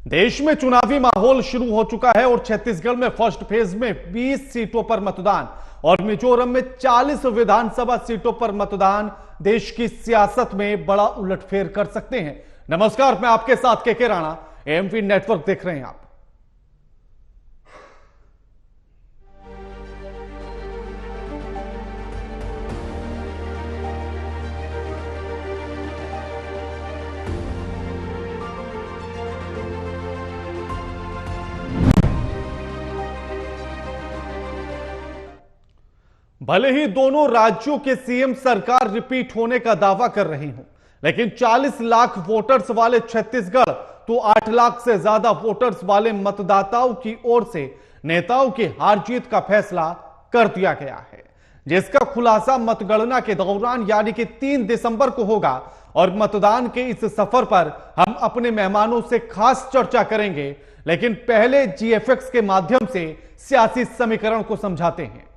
देश में चुनावी माहौल शुरू हो चुका है और छत्तीसगढ़ में फर्स्ट फेज में 20 सीटों पर मतदान और मिजोरम में 40 विधानसभा सीटों पर मतदान देश की सियासत में बड़ा उलटफेर कर सकते हैं। नमस्कार, मैं आपके साथ के राणा, एएमवी नेटवर्क देख रहे हैं आप। भले ही दोनों राज्यों के सीएम सरकार रिपीट होने का दावा कर रही हो, लेकिन 40 लाख वोटर्स वाले छत्तीसगढ़ तो 8 लाख से ज्यादा वोटर्स वाले मतदाताओं की ओर से नेताओं की हार जीत का फैसला कर दिया गया है, जिसका खुलासा मतगणना के दौरान यानी कि 3 दिसंबर को होगा। और मतदान के इस सफर पर हम अपने मेहमानों से खास चर्चा करेंगे, लेकिन पहले जीएफएक्स के माध्यम से सियासी समीकरण को समझाते हैं।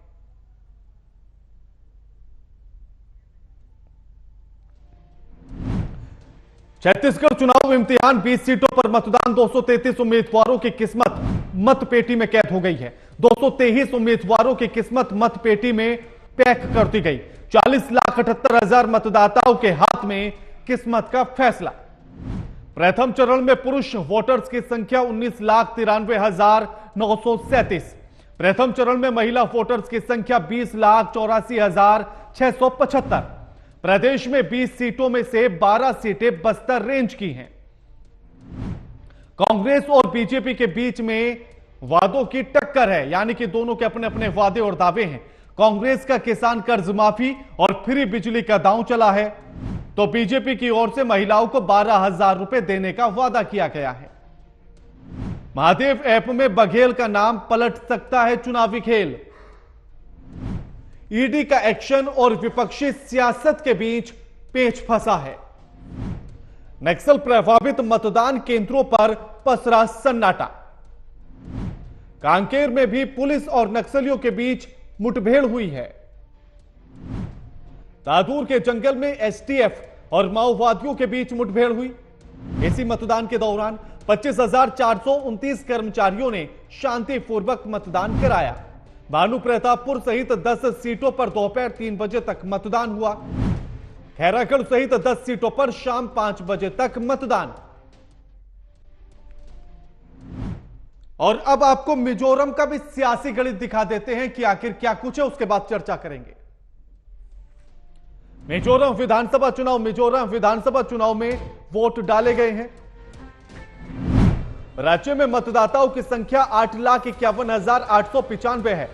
छत्तीसगढ़ चुनाव इम्तिहान 20 सीटों पर मतदान, 233 उम्मीदवारों की किस्मत मतपेटी में कैद हो गई है। 223 उम्मीदवारों की किस्मत मतपेटी में पैक कर दी गई। 40,78,000 मतदाताओं के हाथ में किस्मत का फैसला। प्रथम चरण में पुरुष वोटर्स की संख्या 19,93,937। प्रथम चरण में महिला वोटर्स की संख्या 20,84,675। प्रदेश में 20 सीटों में से 12 सीटें बस्तर रेंज की हैं। कांग्रेस और बीजेपी के बीच में वादों की टक्कर है, यानी कि दोनों के अपने अपने वादे और दावे हैं। कांग्रेस का किसान कर्ज माफी और फ्री बिजली का दांव चला है, तो बीजेपी की ओर से महिलाओं को 12,000 रुपए देने का वादा किया गया है। महादेव ऐप में बघेल का नाम पलट सकता है चुनावी खेल। ईडी का एक्शन और विपक्षी सियासत के बीच पेच फंसा है। नक्सल प्रभावित मतदान केंद्रों पर पसरा सन्नाटा। कांकेर में भी पुलिस और नक्सलियों के बीच मुठभेड़ हुई है। तादूर के जंगल में एसटीएफ और माओवादियों के बीच मुठभेड़ हुई। इसी मतदान के दौरान 25,429 कर्मचारियों ने शांतिपूर्वक मतदान कराया। भानु प्रतापपुर सहित 10 सीटों पर दोपहर 3 बजे तक मतदान हुआ। खैरागढ़ सहित 10 सीटों पर शाम 5 बजे तक मतदान। और अब आपको मिजोरम का भी सियासी गणित दिखा देते हैं कि आखिर क्या कुछ है, उसके बाद चर्चा करेंगे। मिजोरम विधानसभा चुनाव में वोट डाले गए हैं। राज्य में मतदाताओं की संख्या 8,51,895 है।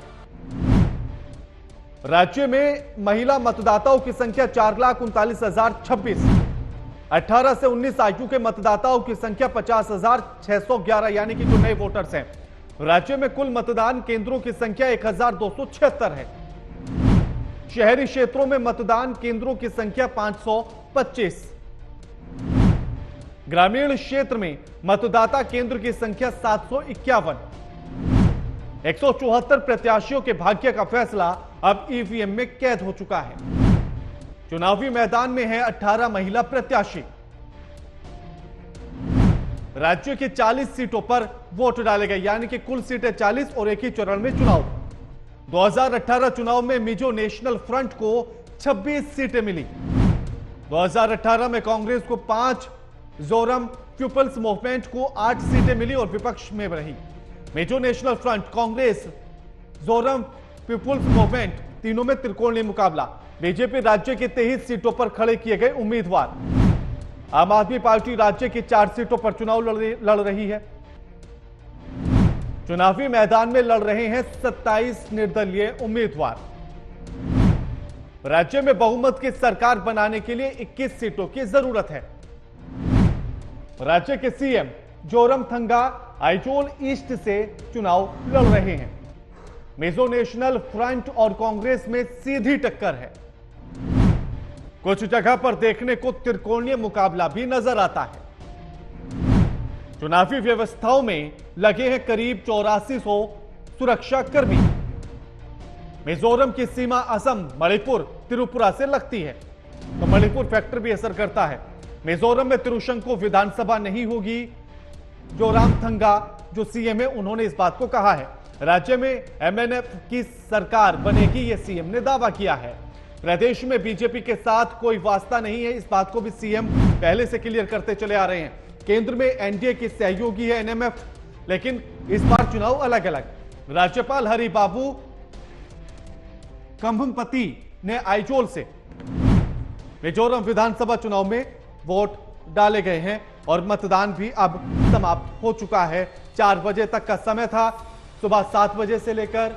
राज्य में महिला मतदाताओं की संख्या 4,39,026। 18 से 19 आयु के मतदाताओं की संख्या 50,611, यानी कि जो नए वोटर्स हैं। राज्य में कुल मतदान केंद्रों की संख्या 1,276 है। शहरी क्षेत्रों में मतदान केंद्रों की संख्या 525। ग्रामीण क्षेत्र में मतदाता केंद्र की संख्या 751। 174 प्रत्याशियों के भाग्य का फैसला अब ईवीएम में कैद हो चुका है। चुनावी मैदान में है 18 महिला प्रत्याशी। राज्य की 40 सीटों पर वोट डाले गए, यानी कि कुल सीटें 40 और एक ही चरण में चुनाव। 2018 चुनाव में मिजो नेशनल फ्रंट को 26 सीटें मिली। 2018 में कांग्रेस को 5, जोरम पीपल्स मूवमेंट को 8 सीटें मिली और विपक्ष में रही। Mizo National Front, Congress, Zoram People's Movement तीनों में त्रिकोणीय मुकाबला। बीजेपी राज्य की 23 सीटों पर खड़े किए गए उम्मीदवार। आम आदमी पार्टी राज्य की 4 सीटों पर चुनाव लड़ रही है। चुनावी मैदान में लड़ रहे हैं 27 निर्दलीय उम्मीदवार। राज्य में बहुमत की सरकार बनाने के लिए 21 सीटों की जरूरत है। राज्य के सीएम जोरमथंगा आइजोल ईस्ट से चुनाव लड़ रहे हैं। मिजो नेशनल फ्रंट और कांग्रेस में सीधी टक्कर है। कुछ जगह पर देखने को त्रिकोणीय मुकाबला भी नजर आता है। चुनावी व्यवस्थाओं में लगे हैं करीब 8400 सुरक्षा कर्मी। मिजोरम की सीमा असम, मणिपुर, त्रिपुरा से लगती है, तो मणिपुर फैक्टर भी असर करता है। मिजोरम में त्रिशंकु विधानसभा नहीं होगी, जो रामथंगा जो सीएम है उन्होंने इस बात को कहा है। राज्य में एमएनएफ की सरकार बनेगी, यह सीएम ने दावा किया है। प्रदेश में बीजेपी के साथ कोई वास्ता नहीं है, इस बात को भी सीएम पहले से क्लियर करते चले आ रहे हैं। केंद्र में एनडीए की सहयोगी है एनएमएफ, लेकिन इस बार चुनाव अलग अलग। राज्यपाल हरिबाबू कंभमपति ने आइजोल से मिजोरम विधानसभा चुनाव में वोट डाले गए हैं और मतदान भी अब समाप्त हो चुका है। 4 बजे तक का समय था, सुबह 7 बजे से लेकर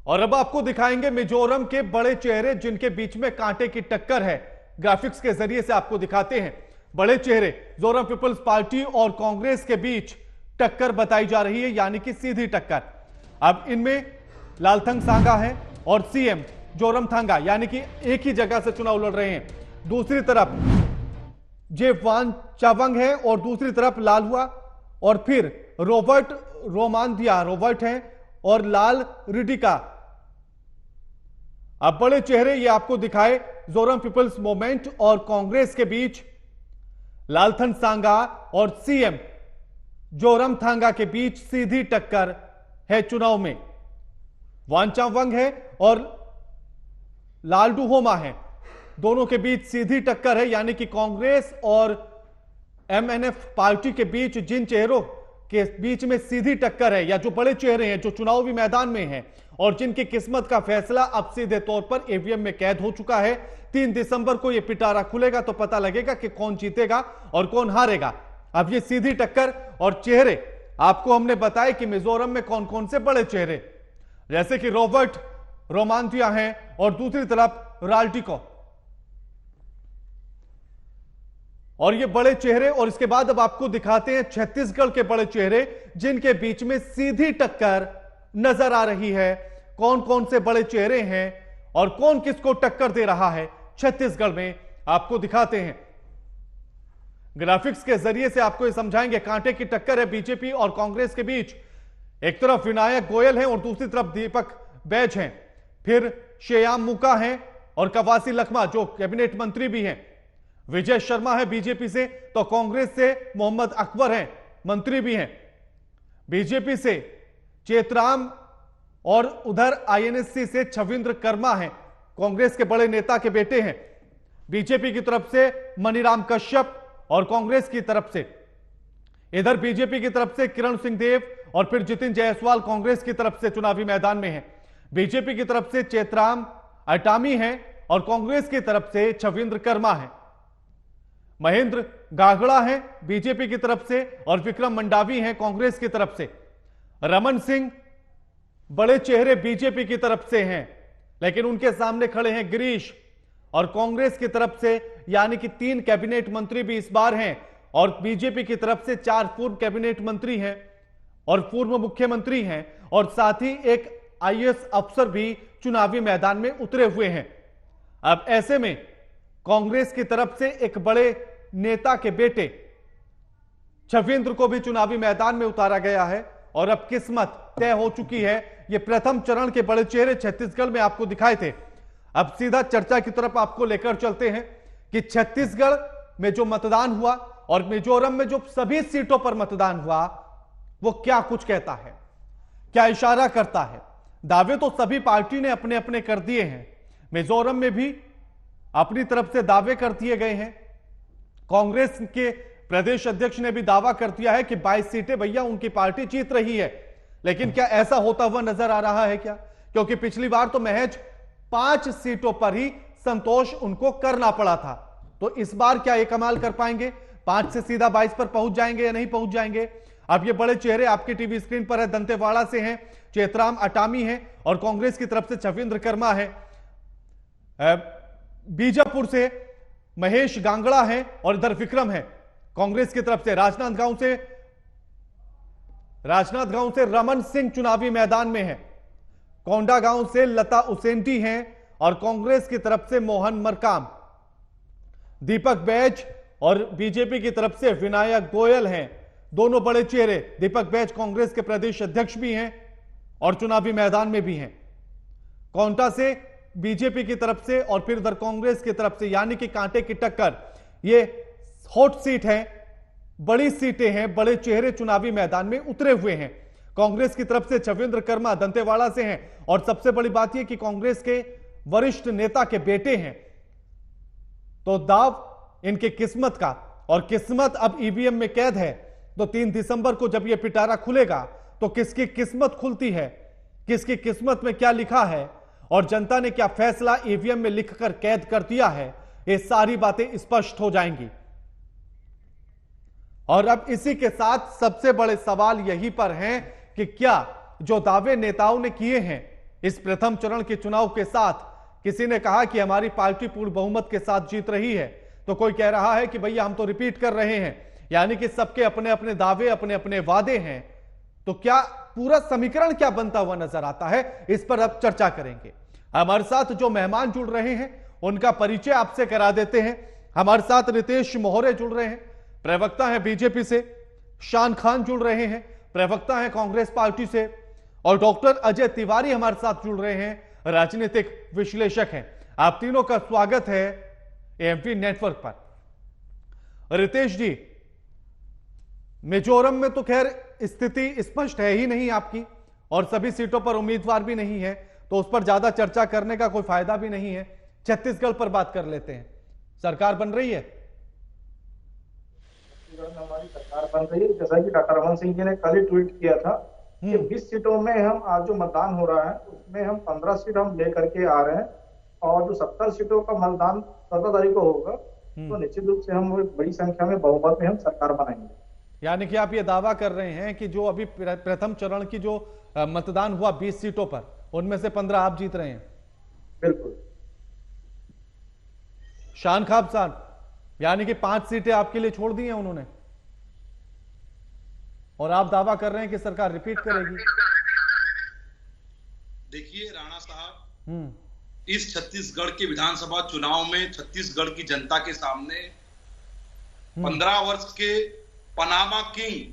और अब आपको दिखाएंगे मिजोरम के बड़े चेहरे जिनके बीच में कांटे की टक्कर है। ग्राफिक्स के जरिए से आपको दिखाते हैं बड़े चेहरे। मिजोरम पीपल्स पार्टी और कांग्रेस के बीच टक्कर बताई जा रही है, यानी कि सीधी टक्कर। अब इनमें लालथंग सांगा है और सीएम जोरमथंगा, यानी कि एक ही जगह से चुनाव लड़ रहे हैं। दूसरी तरफ जेवान चावंग है और दूसरी तरफ लालहुआ और फिर रॉबर्ट रोमांदिया रॉबर्ट हैं और लाल रिडिका। अब बड़े चेहरे ये आपको दिखाए मिजोरम पीपल्स मूवमेंट और कांग्रेस के बीच लालथन सांगा और सीएम जोरमथंगा के बीच सीधी टक्कर है चुनाव में। वानचावंग है और लालडुहोमा है, दोनों के बीच सीधी टक्कर है, यानी कि कांग्रेस और एमएनएफ पार्टी के बीच जिन चेहरों के बीच में सीधी टक्कर है या जो बड़े चेहरे हैं जो चुनावी मैदान में हैं और जिनकी किस्मत का फैसला अब सीधे तौर पर ईवीएम में कैद हो चुका है। 3 दिसंबर को यह पिटारा खुलेगा तो पता लगेगा कि कौन जीतेगा और कौन हारेगा। अब ये सीधी टक्कर और चेहरे आपको हमने बताया कि मिजोरम में कौन कौन से बड़े चेहरे, जैसे कि रॉबर्ट रोमांतिया हैं और दूसरी तरफ राल्टिको, और ये बड़े चेहरे। और इसके बाद अब आपको दिखाते हैं छत्तीसगढ़ के बड़े चेहरे जिनके बीच में सीधी टक्कर नजर आ रही है। कौन कौन से बड़े चेहरे हैं और कौन किसको टक्कर दे रहा है छत्तीसगढ़ में, आपको दिखाते हैं। ग्राफिक्स के जरिए से आपको यह समझाएंगे। कांटे की टक्कर है बीजेपी और कांग्रेस के बीच। एक तरफ विनायक गोयल हैं और दूसरी तरफ दीपक बैज हैं, फिर श्याम मुका हैं और कवासी लखमा जो कैबिनेट मंत्री भी हैं। विजय शर्मा है बीजेपी से, तो कांग्रेस से मोहम्मद अकबर हैं, मंत्री भी हैं। बीजेपी से चेतराम और उधर आईएनएससी से छविंद्र कर्मा हैं, कांग्रेस के बड़े नेता के बेटे हैं। बीजेपी की तरफ से मनीराम कश्यप और कांग्रेस की तरफ से इधर बीजेपी की तरफ से किरण सिंह देव और फिर जितिन जायसवाल कांग्रेस की तरफ से चुनावी मैदान में हैं। बीजेपी की तरफ से चेतराम अटामी हैं और कांग्रेस की तरफ से छविंद्र कर्मा हैं। महेंद्र गागड़ा हैं बीजेपी की तरफ से और विक्रम मंडावी हैं कांग्रेस की तरफ से। रमन सिंह बड़े चेहरे बीजेपी की तरफ से हैं, लेकिन उनके सामने खड़े हैं गिरीश और कांग्रेस की तरफ से, यानी कि 3 कैबिनेट मंत्री भी इस बार हैं और बीजेपी की तरफ से 4 पूर्व कैबिनेट मंत्री हैं और पूर्व मुख्यमंत्री हैं और साथ ही एक आईएएस अफसर भी चुनावी मैदान में उतरे हुए हैं। अब ऐसे में कांग्रेस की तरफ से एक बड़े नेता के बेटे छविंद्र को भी चुनावी मैदान में उतारा गया है और अब किस्मत तय हो चुकी है। यह प्रथम चरण के बड़े चेहरे छत्तीसगढ़ में आपको दिखाए थे। अब सीधा चर्चा की तरफ आपको लेकर चलते हैं कि छत्तीसगढ़ में जो मतदान हुआ और मिजोरम में जो सभी सीटों पर मतदान हुआ वो क्या कुछ कहता है, क्या इशारा करता है। दावे तो सभी पार्टी ने अपने अपने कर दिए हैं। मिजोरम में भी अपनी तरफ से दावे कर दिए गए हैं। कांग्रेस के प्रदेश अध्यक्ष ने भी दावा कर दिया है कि 22 सीटें भैया उनकी पार्टी जीत रही है। लेकिन क्या ऐसा होता हुआ नजर आ रहा है क्या? क्योंकि पिछली बार तो महज 5 सीटों पर ही संतोष उनको करना पड़ा था। तो इस बार क्या ये कमाल कर पाएंगे? 5 से सीधा 22 पर पहुंच जाएंगे या नहीं पहुंच जाएंगे? अब ये बड़े चेहरे आपकी टीवी स्क्रीन पर है। दंतेवाड़ा से हैं चेतराम अटामी हैं और कांग्रेस की तरफ से छविंद्र कर्मा है। बीजापुर से महेश गांगड़ा है और इधर विक्रम है कांग्रेस की तरफ से। राजनांदगांव से रमन सिंह चुनावी मैदान में है। कोंडागांव से लता उसेंटी हैं और कांग्रेस की तरफ से मोहन मरकाम। दीपक बैज और बीजेपी की तरफ से विनायक गोयल हैं, दोनों बड़े चेहरे। दीपक बैज कांग्रेस के प्रदेश अध्यक्ष भी हैं और चुनावी मैदान में भी हैं। कोंटा से बीजेपी की तरफ से और फिर उधर कांग्रेस की तरफ से, यानी कि कांटे की टक्कर। ये हॉट सीट है, बड़ी सीटें हैं, बड़े चेहरे चुनावी मैदान में उतरे हुए हैं। कांग्रेस की तरफ से छविंद्र कर्मा दंतेवाड़ा से हैं और सबसे बड़ी बात यह कि कांग्रेस के वरिष्ठ नेता के बेटे हैं, तो दाव इनकी किस्मत का, और किस्मत अब ईवीएम में कैद है। तो 3 दिसंबर को जब यह पिटारा खुलेगा तो किसकी किस्मत खुलती है, किसकी किस्मत में क्या लिखा है और जनता ने क्या फैसला ईवीएम में लिखकर कैद कर दिया है, ये सारी बातें स्पष्ट हो जाएंगी। और अब इसी के साथ सबसे बड़े सवाल यही पर हैं कि क्या जो दावे नेताओं ने किए हैं इस प्रथम चरण के चुनाव के साथ, किसी ने कहा कि हमारी पार्टी पूर्ण बहुमत के साथ जीत रही है, तो कोई कह रहा है कि भैया हम तो रिपीट कर रहे हैं, यानी कि सबके अपने अपने दावे, अपने अपने वादे हैं। तो क्या पूरा समीकरण क्या बनता हुआ नजर आता है, इस पर अब चर्चा करेंगे। हमारे साथ जो मेहमान जुड़ रहे हैं उनका परिचय आपसे करा देते हैं। हमारे साथ रितेश मोहरे जुड़ रहे हैं, प्रवक्ता हैं बीजेपी से। शान खान जुड़ रहे हैं, प्रवक्ता हैं कांग्रेस पार्टी से। और डॉक्टर अजय तिवारी हमारे साथ जुड़ रहे हैं, राजनीतिक विश्लेषक हैं। आप तीनों का स्वागत है एएमपी नेटवर्क पर। रितेश जी, मिजोरम में तो खैर स्थिति स्पष्ट है ही नहीं आपकी, और सभी सीटों पर उम्मीदवार भी नहीं है, तो उस पर ज्यादा चर्चा करने का कोई फायदा भी नहीं है। छत्तीसगढ़ पर बात कर लेते हैं। सरकार बन रही है, हमारी सरकार बन रही है। जैसा कि डॉक्टर रमन सिंह जी ने कल ही ट्वीट किया था कि 20 सीटों में हम आज जो मतदान हो रहा है उसमें हम 15 सीट हम लेकर के आ रहे हैं, और जो 70 सीटों का मतदान 17 तारीख को होगा तो निश्चित रूप से हम बड़ी संख्या में बहुमत में हम सरकार बनाएंगे। यानी कि आप ये दावा कर रहे हैं कि जो अभी प्रथम चरण की जो मतदान हुआ 20 सीटों पर, उनमें से 15 आप जीत रहे हैं? बिल्कुल। शान खान साहब, यानी कि 5 सीटें आपके लिए छोड़ दी हैं उन्होंने, और आप दावा कर रहे हैं कि सरकार रिपीट करेगी। देखिए राणा साहब, इस छत्तीसगढ़ के विधानसभा चुनाव में छत्तीसगढ़ की जनता के सामने 15 वर्ष के पनामा किंग,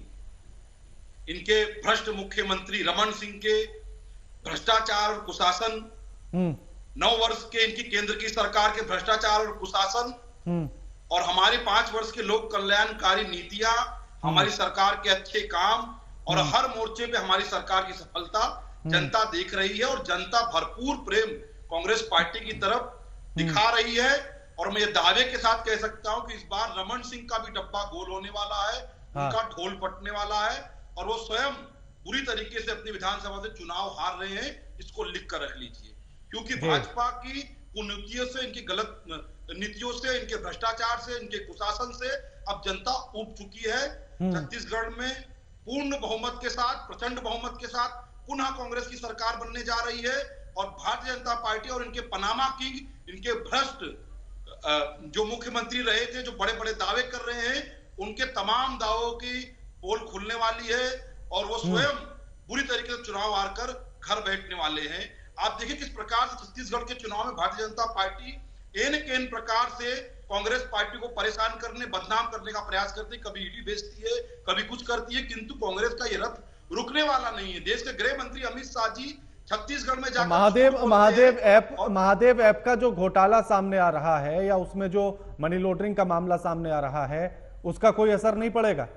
इनके भ्रष्ट मुख्यमंत्री रमन सिंह के भ्रष्टाचार और कुशासन, 9 वर्ष के इनकी केंद्र की सरकार के भ्रष्टाचार और कुशासन, और हमारे 5 वर्ष के लोक कल्याणकारी नीतियां, हमारी सरकार के अच्छे काम, और हर मोर्चे पे हमारी सरकार की सफलता जनता देख रही है, और जनता भरपूर प्रेम कांग्रेस पार्टी की तरफ दिखा रही है। और मैं ये दावे के साथ कह सकता हूं कि इस बार रमन सिंह का भी डब्बा गोल होने वाला है, उनका ढोल पटने वाला है, और वो स्वयं बुरी तरीके से अपनी विधानसभा से चुनाव हार रहे हैं। इसको लिख कर रख लीजिए, क्योंकि भाजपा की कुनीतियों से, इनकी गलत नीतियों से, इनके भ्रष्टाचार से, इनके कुशासन से अब जनता ऊब चुकी है। छत्तीसगढ़ में पूर्ण बहुमत के साथ, प्रचंड बहुमत के साथ पुनः कांग्रेस की सरकार बनने जा रही है, और भारतीय जनता पार्टी और इनके पनामा किंग, इनके भ्रष्ट जो मुख्यमंत्री रहे थे, जो बड़े बड़े दावे कर रहे हैं, उनके तमाम दावों की पोल खुलने वाली है, और वो स्वयं बुरी तरीके से चुनाव हार कर घर बैठने वाले हैं। आप देखिए किस प्रकार से छत्तीसगढ़ के चुनाव में भारतीय जनता पार्टी एन प्रकार से कांग्रेस पार्टी को परेशान करने, बदनाम करने का प्रयास करती है। कभी ईडी बेचती है, कभी कुछ करती है, किंतु कांग्रेस का ये रथ रुकने वाला नहीं है। देश के गृह मंत्री अमित शाह जी छत्तीसगढ़ में जाकर महादेव ऐप का जो घोटाला सामने आ रहा है, या उसमें जो मनी लॉन्ड्रिंग का मामला सामने आ रहा है, उसका कोई असर नहीं पड़ेगा?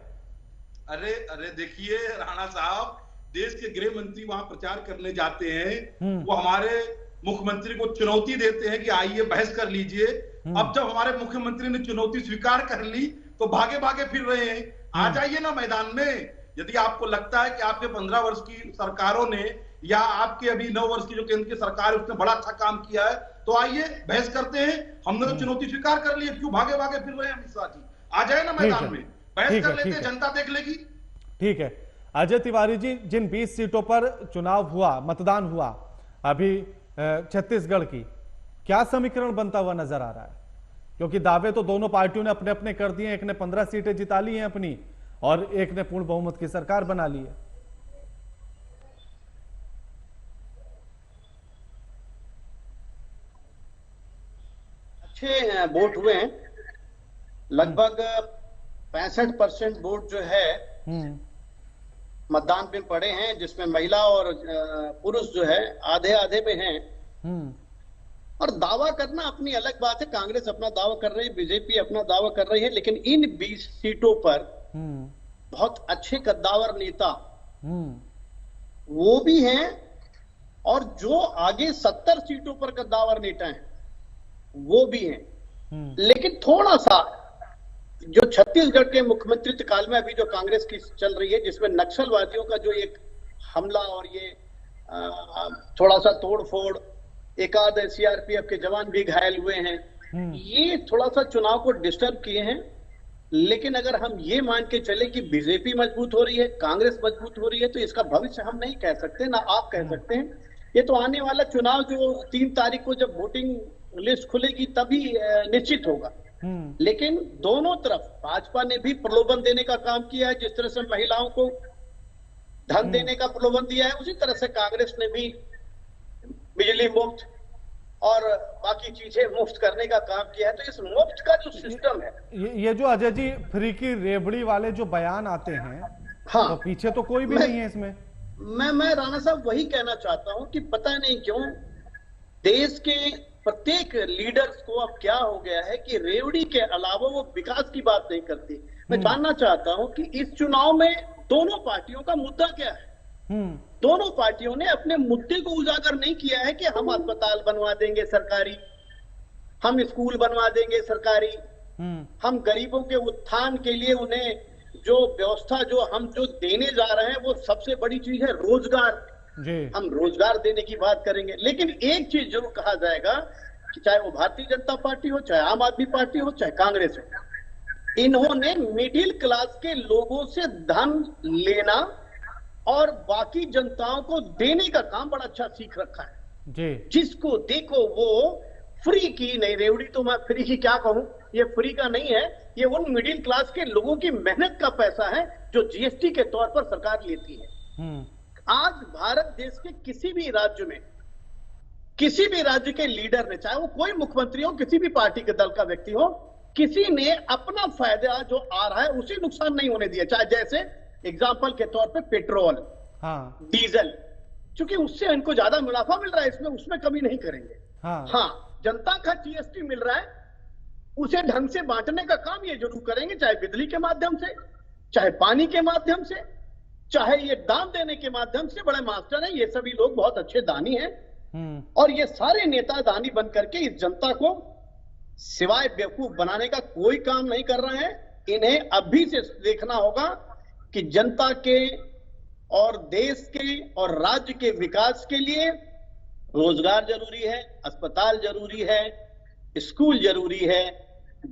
अरे देखिए राणा साहब, देश के गृह मंत्री वहां प्रचार करने जाते हैं, वो हमारे मुख्यमंत्री को चुनौती देते हैं कि आइए बहस कर लीजिए। अब जब हमारे मुख्यमंत्री ने चुनौती स्वीकार कर ली तो भागे भागे फिर रहे हैं। आ जाइए ना मैदान में। यदि आपको लगता है कि आपके 15 वर्ष की सरकारों ने, या आपके अभी 9 वर्ष की जो केंद्र की सरकार है उसने बड़ा अच्छा काम किया है, तो आइए बहस करते हैं। हमने तो चुनौती स्वीकार कर ली है, क्यों भागे भागे फिर रहे हैं अमित शाह जी? आ जाए ना मैदान में, बहस कर लेते हैं, जनता देख लेगी। ठीक है अजय तिवारी जी, जिन 20 सीटों पर चुनाव हुआ, मतदान हुआ अभी छत्तीसगढ़ की, क्या समीकरण बनता हुआ नजर आ रहा है? क्योंकि दावे तो दोनों पार्टियों ने अपने अपने कर दिए। एक ने 15 सीटें जिता ली हैं अपनी, और एक ने पूर्ण बहुमत की सरकार बना ली है। अच्छे वोट हुए हैं, लगभग 65% वोट जो है मतदान पे पड़े हैं, जिसमें महिला और पुरुष जो है आधे आधे पे हैं। और दावा करना अपनी अलग बात है, कांग्रेस अपना दावा कर रही है, बीजेपी अपना दावा कर रही है, लेकिन इन 20 सीटों पर बहुत अच्छे कद्दावर नेता वो भी हैं, और जो आगे 70 सीटों पर कद्दावर नेता हैं वो भी हैं। लेकिन थोड़ा सा जो छत्तीसगढ़ के मुख्यमंत्री काल में अभी जो कांग्रेस की चल रही है, जिसमें नक्सलवादियों का जो एक हमला और ये थोड़ा सा तोड़ फोड़, एक आध सीआरपीएफ के जवान भी घायल हुए हैं, ये थोड़ा सा चुनाव को डिस्टर्ब किए हैं। लेकिन अगर हम ये मान के चले कि बीजेपी मजबूत हो रही है, कांग्रेस मजबूत हो रही है, तो इसका भविष्य हम नहीं कह सकते, ना आप कह सकते हैं। ये तो आने वाला चुनाव जो 3 तारीख को जब वोटिंग लिस्ट खुलेगी तभी निश्चित होगा। लेकिन दोनों तरफ भाजपा ने भी प्रलोभन देने का काम किया है, जिस तरह से महिलाओं को धन देने का प्रलोभन दिया है, उसी तरह से कांग्रेस ने भी बिजली मुफ्त और बाकी चीजें मुफ्त करने का काम किया है। तो इस मुफ्त का जो सिस्टम है, ये जो अजय जी फ्री की रेवड़ी वाले जो बयान आते हैं, हाँ, तो पीछे तो कोई भी नहीं है इसमें। मैं राणा साहब वही कहना चाहता हूं कि पता नहीं क्यों देश के प्रत्येक लीडर्स को अब क्या हो गया है कि रेवड़ी के अलावा वो विकास की बात नहीं करती। मैं जानना चाहता हूं कि इस चुनाव में दोनों पार्टियों का मुद्दा क्या है। दोनों पार्टियों ने अपने मुद्दे को उजागर नहीं किया है कि हम अस्पताल बनवा देंगे सरकारी, हम स्कूल बनवा देंगे सरकारी, हम गरीबों के उत्थान के लिए उन्हें जो व्यवस्था जो हम जो देने जा रहे हैं वो सबसे बड़ी चीज है रोजगार। हम रोजगार देने की बात करेंगे। लेकिन एक चीज जरूर कहा जाएगा कि चाहे वो भारतीय जनता पार्टी हो, चाहे आम आदमी पार्टी हो, चाहे कांग्रेस हो, इन्होंने मिडिल क्लास के लोगों से धन लेना और बाकी जनताओं को देने का काम बड़ा अच्छा सीख रखा है जी। जिसको देखो वो फ्री की नहीं, रेवड़ी तो मैं फ्री की क्या कहूं, ये फ्री का नहीं है, ये उन मिडिल क्लास के लोगों की मेहनत का पैसा है जो जीएसटी के तौर पर सरकार लेती है। आज भारत देश के किसी भी राज्य में किसी भी राज्य के लीडर ने, चाहे वो कोई मुख्यमंत्री हो, किसी भी पार्टी के दल का व्यक्ति हो, किसी ने अपना फायदा जो आ रहा है उसे नुकसान नहीं होने दिया। चाहे जैसे एग्जाम्पल के तौर पे पेट्रोल, डीजल, क्योंकि उससे इनको ज्यादा मुनाफा मिल रहा है, इसमें उसमें कमी नहीं करेंगे। हाँ, जनता का जीएसटी मिल रहा है, उसे ढंग से बांटने का काम ये जरूर करेंगे, चाहे बिजली के माध्यम से, चाहे पानी के माध्यम से, चाहे ये दान देने के माध्यम से। बड़े मास्टर हैं ये सभी लोग, बहुत अच्छे दानी हैं, और ये सारे नेता दानी बन करके इस जनता को सिवाय बेवकूफ बनाने का कोई काम नहीं कर रहे हैं। इन्हें अभी से देखना होगा कि जनता के और देश के और राज्य के विकास के लिए रोजगार जरूरी है, अस्पताल जरूरी है, स्कूल जरूरी है,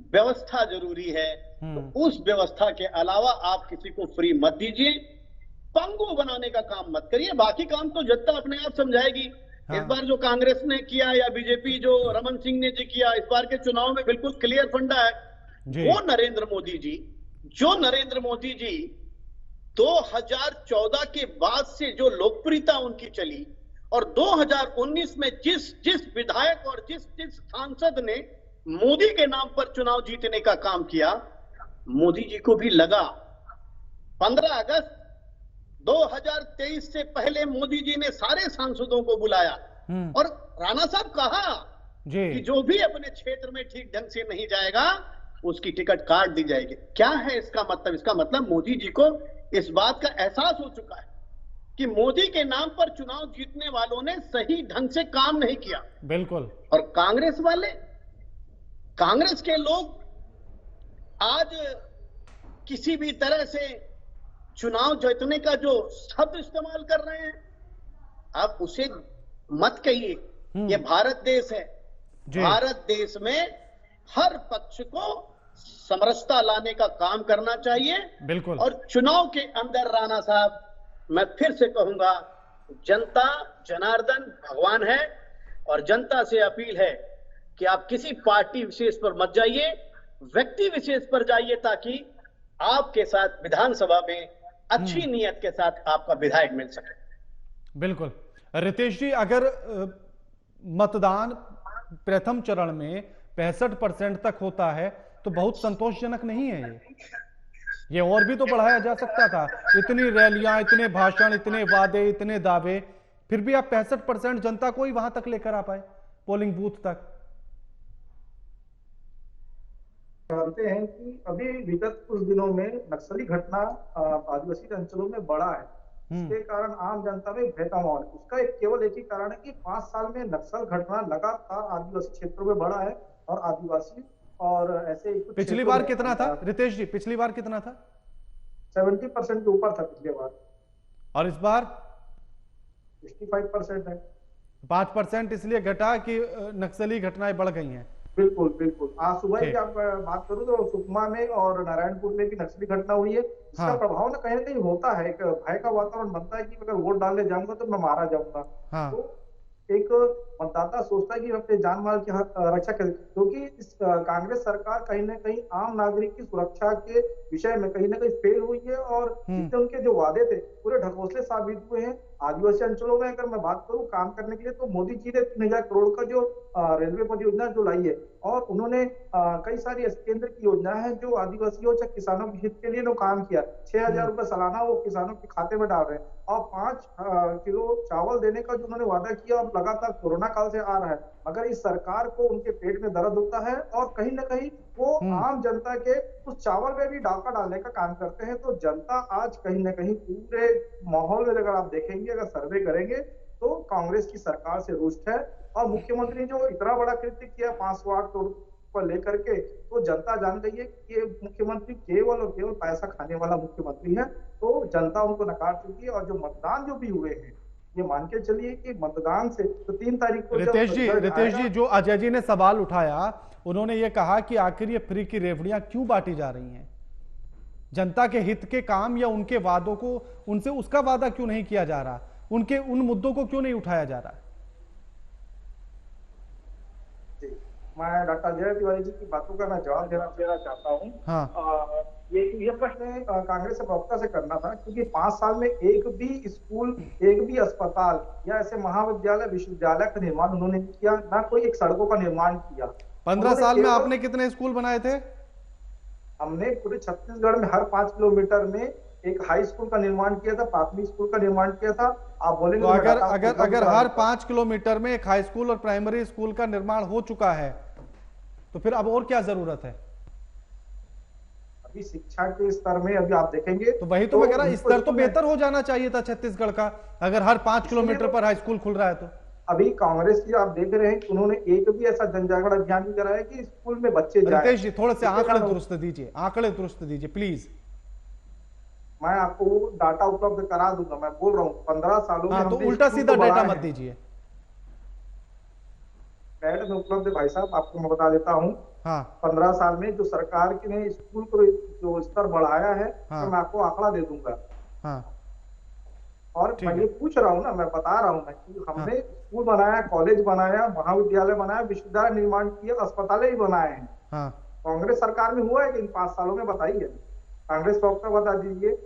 व्यवस्था जरूरी है। तो उस व्यवस्था के अलावा आप किसी को फ्री मत दीजिए, पंगु बनाने का काम मत करिए। बाकी काम तो जनता अपने आप समझाएगी। इस बार जो कांग्रेस ने किया या बीजेपी जो रमन सिंह ने जी किया, इस बार के चुनाव में बिल्कुल क्लियर फंडा है। वो नरेंद्र मोदी जी, जो नरेंद्र मोदी जी 2014 के बाद से जो लोकप्रियता उनकी चली, और 2019 में जिस विधायक और जिस सांसद ने मोदी के नाम पर चुनाव जीतने का काम किया, मोदी जी को भी लगा। 15 अगस्त 2023 से पहले मोदी जी ने सारे सांसदों को बुलाया और राणा साहब कहा कि जो भी अपने क्षेत्र में ठीक ढंग से नहीं जाएगा उसकी टिकट काट दी जाएगी। क्या है इसका मतलब? इसका मतलब मोदी जी को इस बात का एहसास हो चुका है कि मोदी के नाम पर चुनाव जीतने वालों ने सही ढंग से काम नहीं किया। बिल्कुल। और कांग्रेस वाले, कांग्रेस के लोग आज किसी भी तरह से चुनाव जीतने का जो शब्द इस्तेमाल कर रहे हैं, आप उसे मत कहिए। ये भारत देश है, भारत देश में हर पक्ष को समरसता लाने का काम करना चाहिए। बिल्कुल। और चुनाव के अंदर राणा साहब, मैं फिर से कहूंगा, जनता जनार्दन भगवान है, और जनता से अपील है कि आप किसी पार्टी विशेष पर मत जाइए, व्यक्ति विशेष पर जाइए, ताकि आपके साथ विधानसभा में अच्छी नीयत के साथ आपका विधायक मिल सके। बिल्कुल। रितेश जी, अगर मतदान प्रथम चरण में 65% तक होता है तो बहुत संतोषजनक नहीं है ये और भी तो बढ़ाया जा सकता था। इतनी रैलियां, इतने भाषण, इतने वादे, इतने दावे, फिर भी आप 65% जनता को ही वहां तक लेकर आ पाए। पोलिंग बूथ तक? जानते हैं कि अभी विगत कुछ दिनों में नक्सली घटना आदिवासी अंचलों में बढ़ा है। इसके कारण आम जनता में भय का माहौल है। उसका केवल एक ही कारण है कि 5 साल में नक्सल घटना लगातार आदिवासी क्षेत्रों में बढ़ा है और आदिवासी और ऐसे कुछ पिछली बार कितना था रितेश जी? पिछली बार कितना था? 70% के ऊपर था पिछले बार, और इस बार 65% है। 5% इसलिए घटा कि नक्सली घटनाएं बढ़ गई हैं। बिल्कुल बिल्कुल। आज सुबह की आप बात करूं तो सुकमा में और नारायणपुर में भी नक्सली घटना हुई है। इसका प्रभाव ना कहीं ना कहीं होता है, एक भय का वातावरण बनता है कि अगर वोट डालने जाऊंगा तो मैं मारा जाऊंगा। तो एक मतदाता सोचता है कि अपने जान माल की रक्षा करें, क्योंकि इस कांग्रेस सरकार कहीं ना कहीं आम नागरिक की सुरक्षा के विषय में कहीं ना कहीं फेल हुई है और जितने उनके जो वादे थे पूरे ढकोसले साबित हुए हैं। आदिवासी अंचलों में अगर मैं बात करूं काम करने के लिए तो मोदी जी ने 3000 करोड़ का जो रेलवे परियोजना जो लाई है और उन्होंने कई सारी केंद्र की योजना है जो आदिवासियों चाहे किसानों के हित के लिए वो काम किया। 6000 रुपए सालाना वो किसानों के खाते में डाल रहे हैं और 5 किलो चावल देने का जो उन्होंने वादा किया और लगातार कोरोना काल से आ रहा है। मगर इस सरकार को उनके पेट में दर्द होता है और कहीं ना कहीं वो आम जनता के उस चावल में भी डाका डालने का काम करते हैं। तो जनता आज कहीं ना कहीं पूरे माहौल में अगर आप देखेंगे, अगर सर्वे करेंगे तो कांग्रेस की सरकार से रुष्ट है। और मुख्यमंत्री जो इतना बड़ा कृत्य किया 508 करोड़ को लेकर के, तो जनता जान गई है कि ये मुख्यमंत्री केवल और केवल पैसा खाने वाला मुख्यमंत्री है। तो जनता उनको नकार चुकी है और जो मतदान जो भी हुए हैं ये मान के चलिए कि मतदान से तो 3 तारीख को रितेश जी जो अजय जी ने सवाल उठाया, उन्होंने ये कहा कि आखिर ये फ्री की रेवड़ियां क्यों बांटी जा रही हैं? जनता के हित के काम या उनके वादों को उनसे उसका वादा क्यों नहीं किया जा रहा? उनके उन मुद्दों को क्यों नहीं उठाया जा रहा? मैं डॉक्टर अजय तिवारी जी की बातों का मैं जवाब देना चाहता हूँ। हाँ। ये प्रश्न कांग्रेस के प्रवक्ता से करना था, क्योंकि 5 साल में एक भी स्कूल, एक भी अस्पताल या ऐसे महाविद्यालय विश्वविद्यालय का निर्माण उन्होंने किया, ना कोई एक सड़कों का निर्माण किया। 15 साल में आपने कितने स्कूल बनाए थे? हमने पूरे छत्तीसगढ़ में हर 5 किलोमीटर में एक हाई स्कूल का निर्माण किया था, प्राथमिक स्कूल का निर्माण किया था। आप बोलेंगे तो अगर हर 5 किलोमीटर में एक हाई स्कूल और प्राइमरी स्कूल का निर्माण हो चुका है तो फिर अब और क्या जरूरत है? अभी शिक्षा के स्तर में अभी आप देखेंगे तो वही तो मैं कह रहा, स्तर तो बेहतर हो जाना चाहिए था छत्तीसगढ़ का, अगर हर 5 किलोमीटर पर हाई स्कूल खुल रहा है तो। अभी कांग्रेस की आप देख रहे हैं कि उन्होंने एक भी ऐसा जन जागरण अभियान नहीं कराया कि स्कूल में बच्चे जाएं। रितेश जी थोड़े से आंकड़े दुरुस्त दीजिए, आंकड़े दुरुस्त दीजिए प्लीज। मैं आपको डाटा उपलब्ध करा दूंगा, मैं बोल रहा हूँ 15 सालों में। तो उल्टा सीधा डाटा मत दीजिए। पैड में उपलब्ध भाई साहब आपको मैं बता देता हूँ। 15 साल में जो सरकार की ने स्कूल को जो स्तर बढ़ाया है तो मैं आपको आंकड़ा दे दूंगा। और मैं ये पूछ रहा हूँ ना, मैं बता रहा हूँ कि हमने स्कूल बनाया, कॉलेज बनाया, महाविद्यालय बनाया, विश्वविद्यालय निर्माण किया, अस्पताल भी बनाए हैं। कांग्रेस सरकार में हुआ है कि इन 5 सालों में? बताइए, कांग्रेस प्रवक्ता बता दीजिए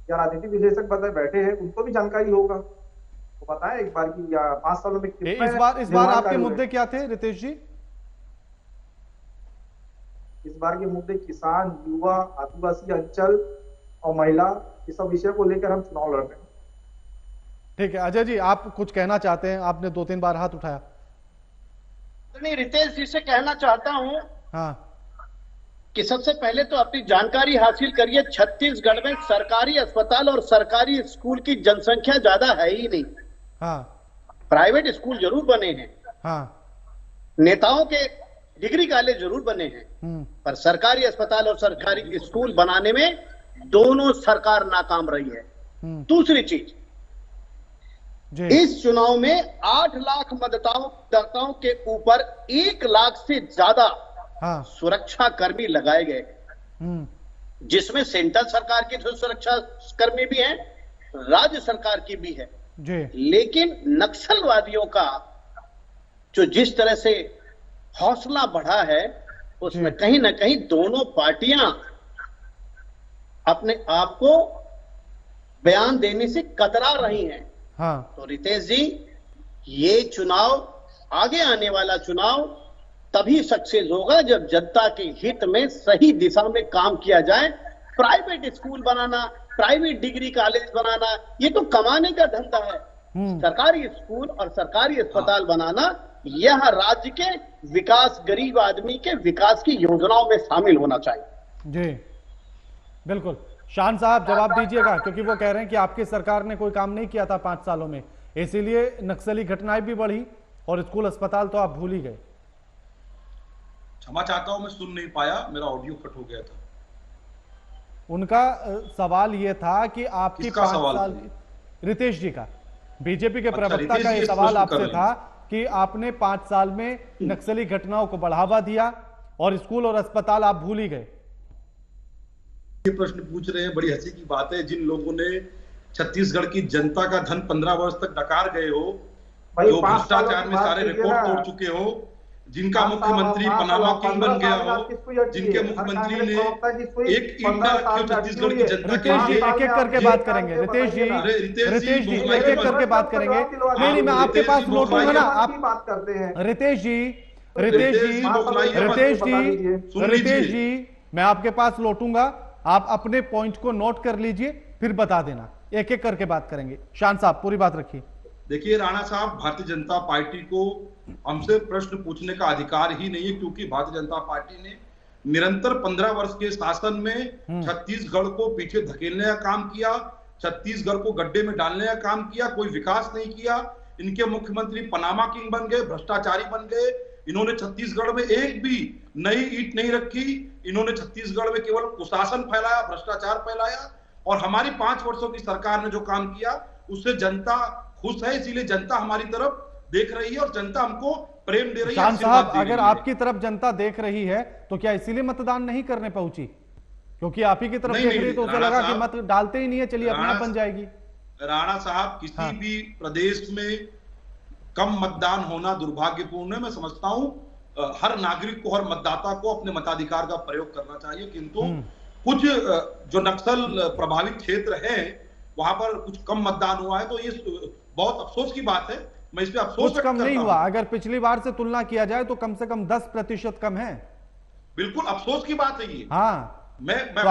या राजनीतिक विश्लेषक बताए बैठे हैं, उनको भी जानकारी होगा, तो बताएं एक बार की 5 सालों में कितना। इस बार आपके मुद्दे क्या थे रितेश जी? इस बार के मुद्दे किसान, युवा, आदिवासी अंचल और महिला, इस सब विषय को लेकर हम चुनाव लड़ रहे हैं। ठीक है अजय जी, आप कुछ कहना चाहते हैं? आपने 2-3 बार हाथ उठाया। नहीं, रितेश जी से कहना चाहता हूं कि सबसे पहले तो अपनी जानकारी हासिल करिए। छत्तीसगढ़ में सरकारी अस्पताल और सरकारी स्कूल की जनसंख्या ज्यादा है ही नहीं। प्राइवेट स्कूल जरूर बने हैं, नेताओं के डिग्री कॉलेज जरूर बने हैं, पर सरकारी अस्पताल और सरकारी स्कूल बनाने में दोनों सरकार नाकाम रही है। दूसरी चीज, इस चुनाव में 8 लाख मतदाताओं के ऊपर 1 लाख से ज्यादा सुरक्षा कर्मी लगाए गए, जिसमें सेंट्रल सरकार के जो सुरक्षा कर्मी भी हैं, राज्य सरकार की भी है। लेकिन नक्सलवादियों का जो जिस तरह से हौसला बढ़ा है, उसमें कहीं ना कहीं दोनों पार्टियां अपने आप को बयान देने से कतरा रही हैं। तो रितेश जी, ये चुनाव, आगे आने वाला चुनाव तभी सक्सेस होगा जब जनता के हित में सही दिशा में काम किया जाए। प्राइवेट स्कूल बनाना, प्राइवेट डिग्री कॉलेज बनाना, ये तो कमाने का धंधा है। सरकारी स्कूल और सरकारी अस्पताल बनाना, यह राज्य के विकास, गरीब आदमी के विकास की योजनाओं में शामिल होना चाहिए। जी बिल्कुल। शान साहब जवाब दीजिएगा, क्योंकि वो कह रहे हैं कि आपकी सरकार ने कोई काम नहीं किया था 5 सालों में, इसीलिए नक्सली घटनाएं भी बढ़ी और स्कूल अस्पताल तो आप भूल ही गए। क्षमा चाहता हूं, मैं सुन नहीं पाया, मेरा ऑडियो कट हो गया था। उनका सवाल यह था कि आपकी 5 साल, रितेश जी का, बीजेपी के प्रवक्ता का यह सवाल आपसे था कि आपने 5 साल में नक्सली घटनाओं को बढ़ावा दिया और स्कूल और अस्पताल आप भूल ही गए। ये प्रश्न पूछ रहे हैं, बड़ी हंसी की बात है। जिन लोगों ने छत्तीसगढ़ की जनता का धन 15 वर्ष तक डकार गए हो, जो भ्रष्टाचार में सारे रिकॉर्ड तोड़ चुके हो, जिनका मुख्यमंत्री पनामा किंग बन गया हो, जिनके मुख्यमंत्री ने एक ईंट न रखी हो छत्तीसगढ़ की जनता के लिए। एक एक करके बात करेंगे रितेश जी, एक एक करके बात करेंगे। नहीं, मैं आपके पास लौटूंगा ना, आप बात करते हैं। रितेश जी, मैं आपके पास लौटूंगा, आप अपने पॉइंट को नोट कर लीजिए, फिर बता देना। एक एक करके बात करेंगे। शान साहब पूरी बात रखिए। देखिए राणा साहब, भारतीय जनता पार्टी को हमसे प्रश्न पूछने का अधिकार ही नहीं है, क्योंकि भारतीय जनता पार्टी ने निरंतर 15 वर्ष के शासन में छत्तीसगढ़ को पीछे धकेलने का काम किया, छत्तीसगढ़ को गड्ढे में डालने का काम किया, कोई विकास नहीं किया। इनके मुख्यमंत्री पनामा किंग बन गए, भ्रष्टाचारी बन गए। इन्होंने छत्तीसगढ़ में एक भी नई ईंट नहीं रखी। इन्होंने छत्तीसगढ़ में केवल कुशासन फैलाया, भ्रष्टाचार फैलाया। और हमारी 5 वर्षों की सरकार ने जो काम किया उससे जनता खुश है, इसीलिए जनता हमारी तरफ देख रही है और जनता हमको प्रेम दे रही है। शान साहब, अगर आपकी तरफ जनता देख रही है तो क्या इसीलिए मतदान नहीं करने पहुंची? क्योंकि आप ही की तरफ देख रही तो उसे लगा कि मत डालते ही नहीं है, चलिए अपना बन जाएगी। राणा साहब, किसी भी प्रदेश में कम मतदान होना दुर्भाग्यपूर्ण है। मैं समझता हूं हर नागरिक को, हर मतदाता को अपने मताधिकार का प्रयोग करना चाहिए, किंतु कुछ जो नक्सल प्रभावित क्षेत्र है वहां पर कुछ कम मतदान हुआ है, तो ये बहुत अफसोस की बात है। मैं इस पे अफसोस कुछ कम नहीं हुआ, अगर पिछली बार से तुलना किया जाए तो कम से कम 10% कम है। बिल्कुल अफसोस की बात है ये। हाँ, मैं तो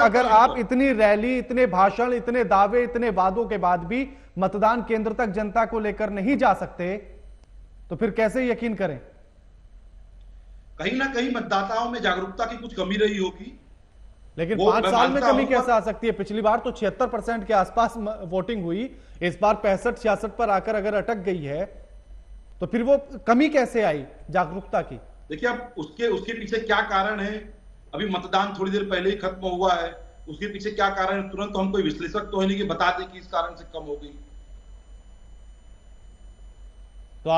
अगर आप इतनी रैली, इतने भाषण, इतने दावे, इतने वादों के बाद भी मतदान केंद्र तक जनता को लेकर नहीं जा सकते, तो फिर कैसे यकीन करें? कहीं ना कहीं मतदाताओं में जागरूकता की कुछ कमी रही होगी। लेकिन 5 साल में कमी कैसे आ सकती है? पिछली बार तो 76% के आसपास वोटिंग हुई, इस बार 65-66 पर आकर अगर अटक गई है तो फिर वो कमी कैसे आई जागरूकता की? देखिए, अब उसके पीछे क्या कारण है? अभी मतदान थोड़ी देर पहले ही खत्म हुआ है, उसके पीछे क्या कारण है? तुरंत हम कोई विश्लेषक तो है नहीं कि बता दें कि इस कारण से कम हो गई। तो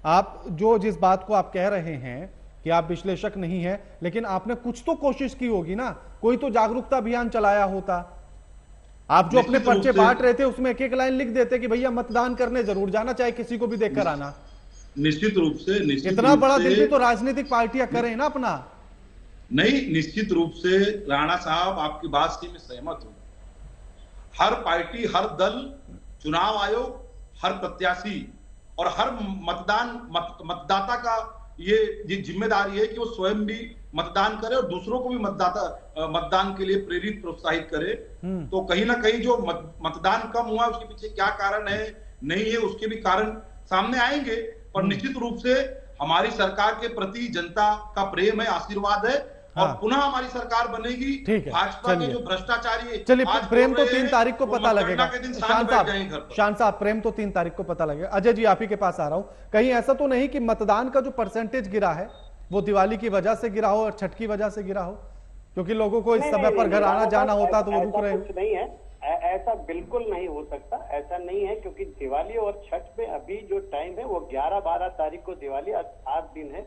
आप जो जिस बात को आप कह रहे हैं कि आप विश्लेषक नहीं है, लेकिन आपने कुछ तो कोशिश की होगी ना, कोई तो जागरूकता अभियान चलाया होता। आप जो अपने पर्चे बांट रहे थे उसमें एक एक लाइन लिख देते कि भैया मतदान करने जरूर जाना, चाहे किसी को भी देखकर आना। निश्चित रूप से इतना बड़ा दिल भी तो राजनीतिक पार्टियां करें ना अपना। नहीं, निश्चित रूप से राणा साहब, आपकी बात से मैं सहमत हूं। हर पार्टी, हर दल, चुनाव आयोग, हर प्रत्याशी और हर मतदाता का ये जिम्मेदारी है कि वो स्वयं भी मतदान करे और दूसरों को भी मतदान के लिए प्रेरित, प्रोत्साहित करे। तो कहीं ना कहीं जो मतदान कम हुआ उसके पीछे क्या कारण है, नहीं है, उसके भी कारण सामने आएंगे। पर निश्चित रूप से हमारी सरकार के प्रति जनता का प्रेम है, आशीर्वाद है। और पुनः हमारी सरकार बनेगी। भाजपा के जो भ्रष्टाचारी, चलिए प्रेम तो 3 तारीख को पता लगेगा। शान साहब, प्रेम तो 3 तारीख को पता लगेगा। अजय जी, आप ही के पास आ रहा हूं। कहीं ऐसा तो नहीं कि मतदान का जो परसेंटेज गिरा है वो दिवाली की वजह से गिरा हो और छठ की वजह से गिरा हो? क्योंकि लोगों को इस समय पर घर आना जाना होता तो वो रुक रहे कुछ नहीं है, ऐसा बिल्कुल नहीं हो सकता। ऐसा नहीं है, क्योंकि दिवाली और छठ में अभी जो टाइम है वो 11-12 तारीख को दिवाली, 8 दिन है,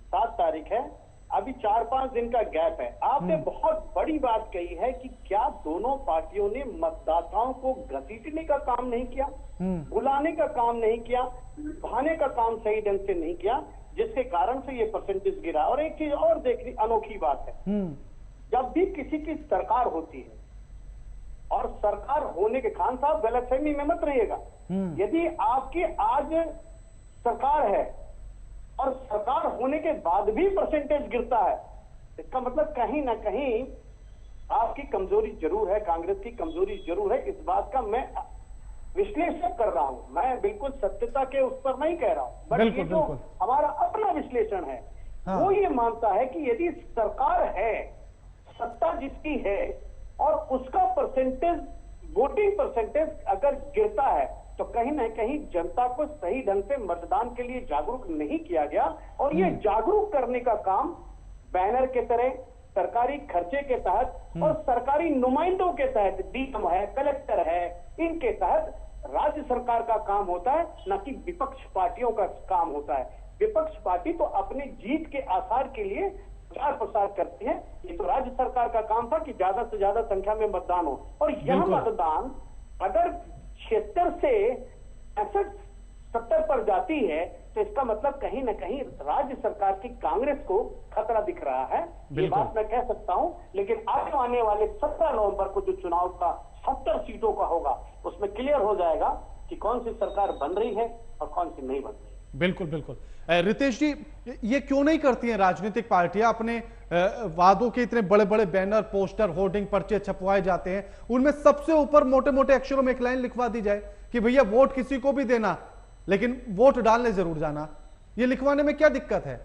7 तारीख है, अभी 4-5 दिन का गैप है। आपने बहुत बड़ी बात कही है कि क्या दोनों पार्टियों ने मतदाताओं को घसीटने का काम नहीं किया, बुलाने का काम नहीं किया, लुभाने का काम सही ढंग से नहीं किया, जिसके कारण से ये परसेंटेज गिरा। और एक चीज और देखनी अनोखी बात है, जब भी किसी की सरकार होती है और सरकार होने के, खान साहब गलतफहमी में मत रहिएगा, यदि आपकी आज सरकार है और सरकार होने के बाद भी परसेंटेज गिरता है, इसका मतलब कहीं ना कहीं आपकी कमजोरी जरूर है, कांग्रेस की कमजोरी जरूर है। इस बात का मैं विश्लेषण कर रहा हूं, मैं बिल्कुल सत्यता के उस पर नहीं कह रहा हूं, बट ये जो हमारा अपना विश्लेषण है वो ये मानता है कि यदि सरकार है, सत्ता जिसकी है और उसका परसेंटेज, वोटिंग परसेंटेज अगर गिरता है तो कहीं ना कहीं जनता को सही ढंग से मतदान के लिए जागरूक नहीं किया गया। और ये जागरूक करने का काम बैनर के तरह, सरकारी खर्चे के तहत और सरकारी नुमाइंदों के तहत, डीएम है, कलेक्टर है, इनके तहत राज्य सरकार का काम होता है, न कि विपक्ष पार्टियों का काम होता है। विपक्ष पार्टी तो अपनी जीत के आसार के लिए प्रचार प्रसार करती है। ये तो राज्य सरकार का काम था कि ज्यादा से ज्यादा संख्या में मतदान हो। और यह मतदान अगर 76 से 65-70 पर जाती है तो इसका मतलब कहीं ना कहीं राज्य सरकार की कांग्रेस को खतरा दिख रहा है। ये बात मैं कह सकता हूं, लेकिन आने वाले 17 नवंबर को जो चुनाव का 70 सीटों का होगा उसमें क्लियर हो जाएगा कि कौन सी सरकार बन रही है और कौन सी नहीं बन रही। बिल्कुल बिल्कुल। रितेश जी, ये क्यों नहीं करती हैं राजनीतिक पार्टियां? अपने वादों के इतने बड़े बड़े बैनर, पोस्टर, होर्डिंग, पर्चे छपवाए जाते हैं, उनमें सबसे ऊपर मोटे मोटे अक्षरों में एक लाइन लिखवा दी जाए कि भैया वोट किसी को भी देना, लेकिन वोट डालने जरूर जाना। ये लिखवाने में क्या दिक्कत है?